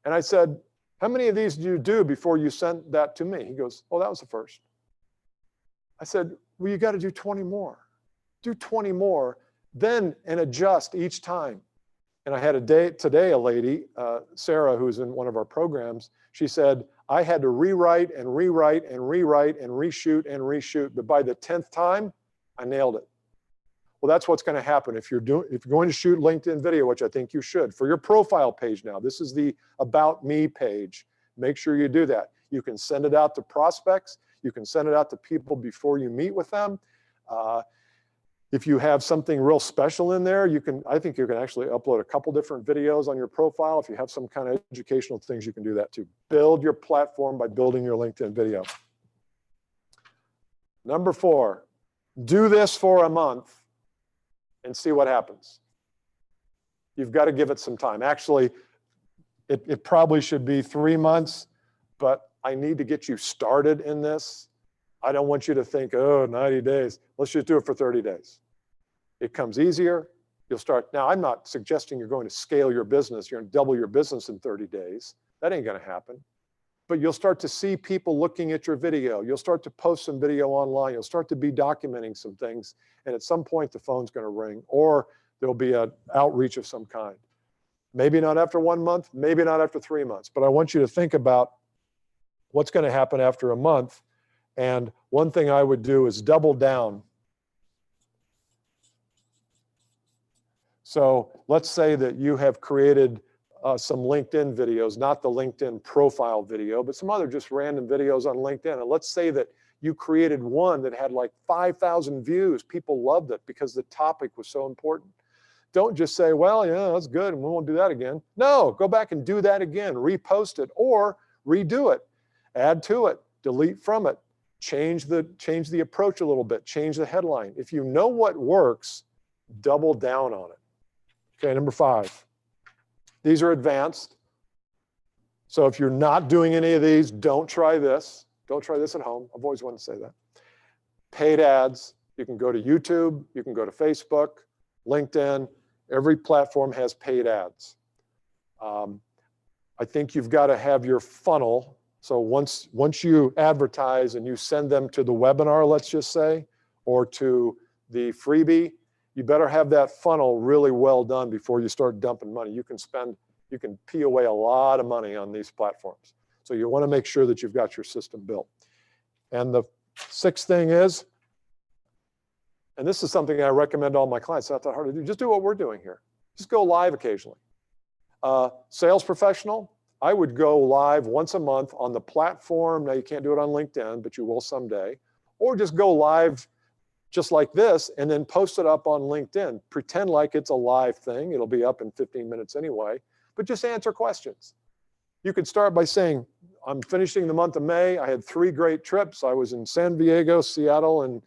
And I said, how many of these do you do before you sent that to me? He goes, oh, that was the first. I said, well, you got to do 20 more. Do 20 more, then and adjust each time. And I had today a lady, Sarah, who's in one of our programs, she said, I had to rewrite and rewrite and rewrite and reshoot and reshoot, but by the 10th time, I nailed it. Well, that's what's going to happen if you're going to shoot LinkedIn video, which I think you should, for your profile page now. This is the About Me page. Make sure you do that. You can send it out to prospects. You can send it out to people before you meet with them. If you have something real special in there, I think you can actually upload a couple different videos on your profile. If you have some kind of educational things, you can do that too. Build your platform by building your LinkedIn video. Number 4, do this for a month and see what happens. You've got to give it some time. Actually, it probably should be 3 months, but I need to get you started in this. I don't want you to think, oh, 90 days. Let's just do it for 30 days. It comes easier. You'll start. Now, I'm not suggesting you're going to scale your business. You're going to double your business in 30 days. That ain't going to happen. But you'll start to see people looking at your video. You'll start to post some video online. You'll start to be documenting some things. And at some point, the phone's going to ring, or there'll be an outreach of some kind. Maybe not after 1 month, maybe not after 3 months. But I want you to think about what's going to happen after a month. And one thing I would do is double down. So let's say that you have created some LinkedIn videos, not the LinkedIn profile video, but some other just random videos on LinkedIn. And let's say that you created one that had like 5,000 views. People loved it because the topic was so important. Don't just say, well, yeah, that's good, and we won't do that again. No, go back and do that again. Repost it or redo it. Add to it. Delete from it. Change the approach a little bit. Change the headline. If you know what works, double down on it. Okay, number 5. These are advanced. So if you're not doing any of these, don't try this. Don't try this at home. I've always wanted to say that. Paid ads. You can go to YouTube. You can go to Facebook, LinkedIn. Every platform has paid ads. I think you've got to have your funnel. So once you advertise and you send them to the webinar, let's just say, or to the freebie, you better have that funnel really well done before you start dumping money. You can pee away a lot of money on these platforms. So you want to make sure that you've got your system built. And the 6th thing is, and this is something I recommend to all my clients, it's not that hard to do, just do what we're doing here. Just go live occasionally. Sales professional, I would go live once a month on the platform. Now you can't do it on LinkedIn, but you will someday. Or just go live just like this and then post it up on LinkedIn. Pretend like it's a live thing. It'll be up in 15 minutes anyway, but just answer questions. You could start by saying, I'm finishing the month of May. I had 3 great trips. I was in San Diego, Seattle, and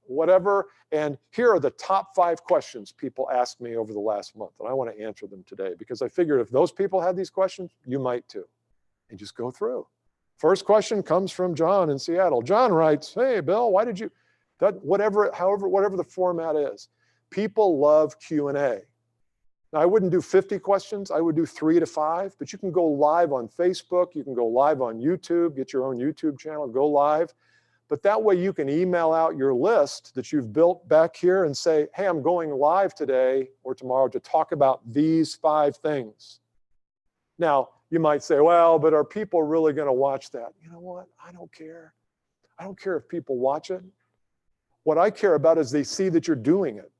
whatever. And here are the top 5 questions people asked me over the last month. And I want to answer them today because I figured if those people had these questions, you might too. And just go through. First question comes from John in Seattle. John writes, hey, Bill, why did you, whatever the format is. People love Q&A. Now, I wouldn't do 50 questions. I would do 3 to 5, but you can go live on Facebook. You can go live on YouTube, get your own YouTube channel, go live. But that way you can email out your list that you've built back here and say, hey, I'm going live today or tomorrow to talk about these 5 things. Now, you might say, well, but are people really going to watch that? You know what? I don't care. I don't care if people watch it. What I care about is they see that you're doing it.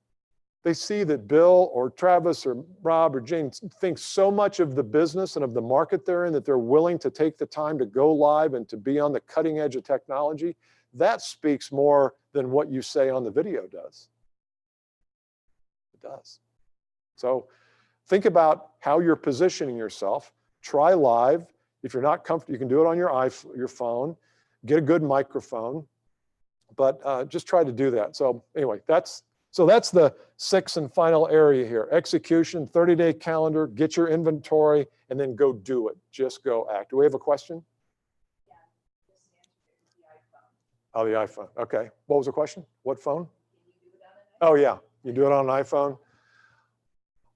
They see that Bill or Travis or Rob or Jane think so much of the business and of the market they're in that they're willing to take the time to go live and to be on the cutting edge of technology. That speaks more than what you say on the video does. It does. So think about how you're positioning yourself. Try live. If you're not comfortable, you can do it on your phone. Get a good microphone, but just try to do that. So anyway, that's the 6th and final area here. Execution, 30-day calendar, get your inventory, and then go do it. Just go act. Do we have a question? Yeah, just answered it with the iPhone. Oh, the iPhone. Okay. What was the question? What phone? Can you do it on an iPhone? Oh, yeah. You do it on an iPhone.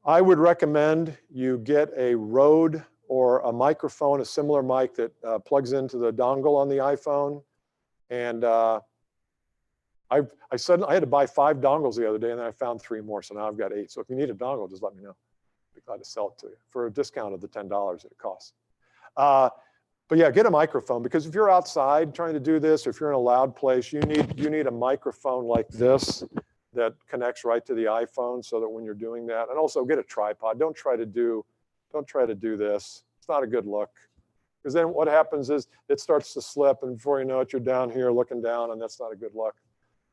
I would recommend you get a Rode or a microphone, a similar mic that plugs into the dongle on the iPhone. And I had to buy 5 dongles the other day, and then I found 3 more, so now I've got 8. So if you need a dongle, just let me know. I'd be glad to sell it to you for a discount of the $10 that it costs. But yeah, get a microphone, because if you're outside trying to do this, or if you're in a loud place, you need a microphone like this that connects right to the iPhone, so that when you're doing that, and also get a tripod. Don't try to do this. It's not a good look, because then what happens is it starts to slip, and before you know it, you're down here looking down, and that's not a good look.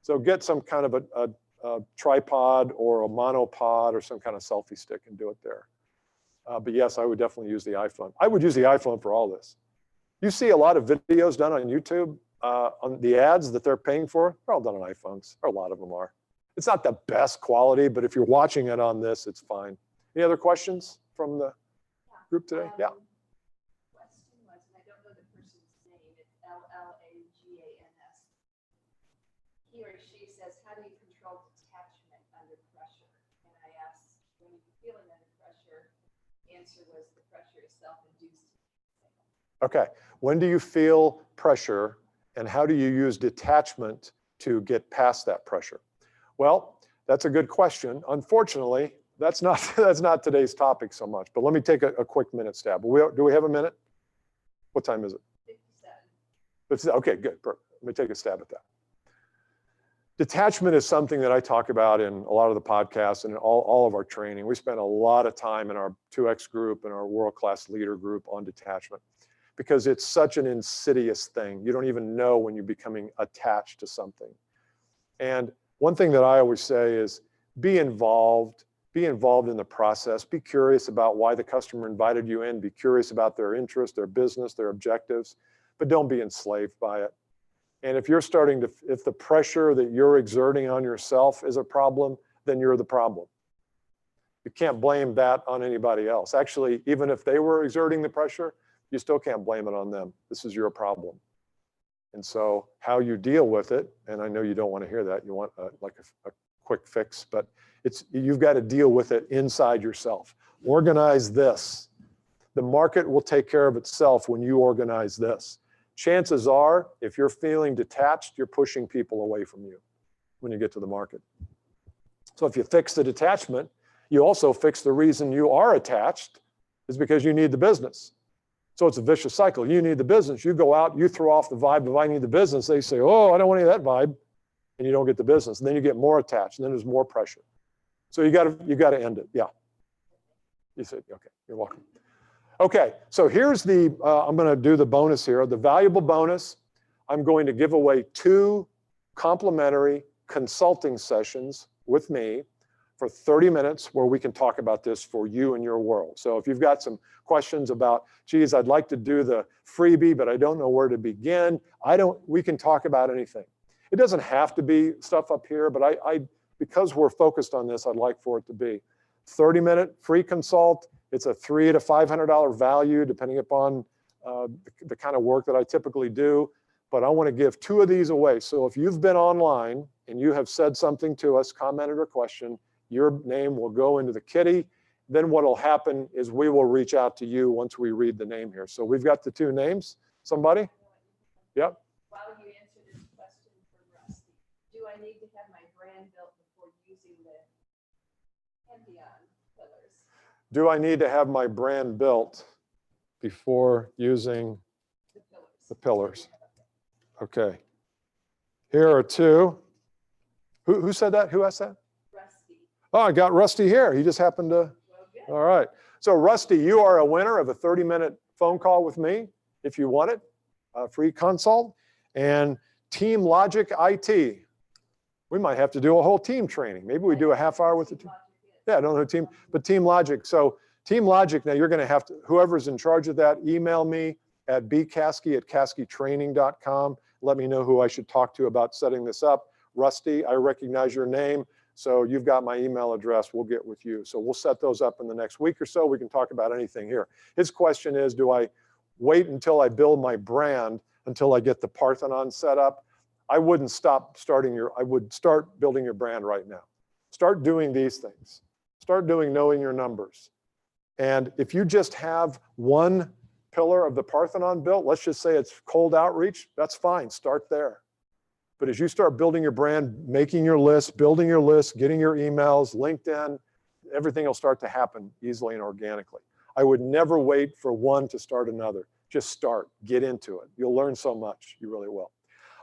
So get some kind of a tripod or a monopod or some kind of selfie stick and do it there. But yes, I would definitely use the iPhone. I would use the iPhone for all this. You see a lot of videos done on YouTube, on the ads that they're paying for, they're all done on iPhones, or a lot of them are. It's not the best quality, but if you're watching it on this, it's fine. Any other questions from the group today? Yeah. Question was, and I don't know the person's name, it's L-L-A-G-A-N-S. He or she says, how do you control detachment under pressure? And I asked, when you're feeling under pressure, the answer was the pressure is self-induced. Okay. When do you feel pressure, and how do you use detachment to get past that pressure? Well, that's a good question. Unfortunately, that's not today's topic so much, but let me take a quick minute stab. Do we have a minute? What time is it? 57. Okay, good. Perfect. Let me take a stab at that. Detachment is something that I talk about in a lot of the podcasts and in all of our training. We spend a lot of time in our 2X group and our world-class leader group on detachment, because it's such an insidious thing. You don't even know when you're becoming attached to something. And one thing that I always say is be involved in the process. Be curious about why the customer invited you in. Be curious about their interest, their business, their objectives, but don't be enslaved by it. And if the pressure that you're exerting on yourself is a problem, then you're the problem. You can't blame that on anybody else. Actually, even if they were exerting the pressure, you still can't blame it on them. This is your problem. And so how you deal with it, and I know you don't want to hear that, you want like a quick fix, but you've got to deal with it inside yourself. Organize this. The market will take care of itself when you organize this. Chances are, if you're feeling detached, you're pushing people away from you when you get to the market. So if you fix the detachment, you also fix the reason you are attached, is because you need the business. So it's a vicious cycle. You need the business. You go out, you throw off the vibe of I need the business. They say, oh, I don't want any of that vibe. And you don't get the business. And then you get more attached, and then there's more pressure. So you got to end it. Yeah. You said, okay, you're welcome. Okay, so here's I'm going to do the bonus here. The valuable bonus, I'm going to give away 2 complimentary consulting sessions with me for 30 minutes where we can talk about this for you and your world. So if you've got some questions about, geez, I'd like to do the freebie, but I don't know where to begin, we can talk about anything. It doesn't have to be stuff up here, but because we're focused on this, I'd like for it to be 30-minute free consult. It's a $300 to $500 value, depending upon the kind of work that I typically do. But I want to give 2 of these away. So if you've been online and you have said something to us, commented or questioned, your name will go into the kitty. Then what will happen is we will reach out to you once we read the name here. So we've got the 2 names. Somebody? Yep. While you answer this question for Rusty, do I need to have my brand built before using the Parthenon pillars? Do I need to have my brand built before using the pillars? Okay. Here are 2. Who said that? Who asked that? Rusty. Oh, I got Rusty here. He just happened to. Well, good. All right. So Rusty, you are a winner of a 30-minute phone call with me if you want it, a free consult. And Team Logic IT. We might have to do a whole team training. Maybe we do a half hour with the team. Yeah, I don't know team, but Team Logic. So Team Logic, now you're going to have to, whoever's in charge of that, email me at bcaskey@caskeytraining.com. Let me know who I should talk to about setting this up. Rusty, I recognize your name. So you've got my email address. We'll get with you. So we'll set those up in the next week or so. We can talk about anything here. His question is, do I wait until I build my brand until I get the Parthenon set up? I wouldn't I would start building your brand right now. Start doing these things. Start doing knowing your numbers. And if you just have 1 pillar of the Parthenon built, let's just say it's cold outreach, that's fine, start there. But as you start building your brand, making your list, building your list, getting your emails, LinkedIn, everything will start to happen easily and organically. I would never wait for one to start another. Just start, get into it. You'll learn so much, you really will.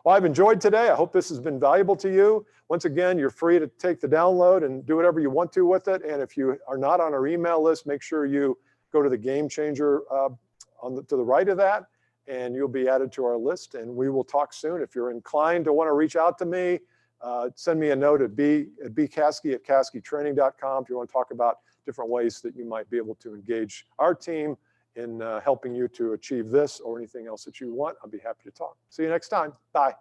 Well, I've enjoyed today. I hope this has been valuable to you. Once again, you're free to take the download and do whatever you want to with it. And if you are not on our email list, make sure you go to the Game Changer to the right of that, and you'll be added to our list, and we will talk soon. If you're inclined to want to reach out to me, send me a note at bcaskey@caskeytraining.com if you want to talk about different ways that you might be able to engage our team in helping you to achieve this or anything else that you want. I'll be happy to talk. See you next time. Bye.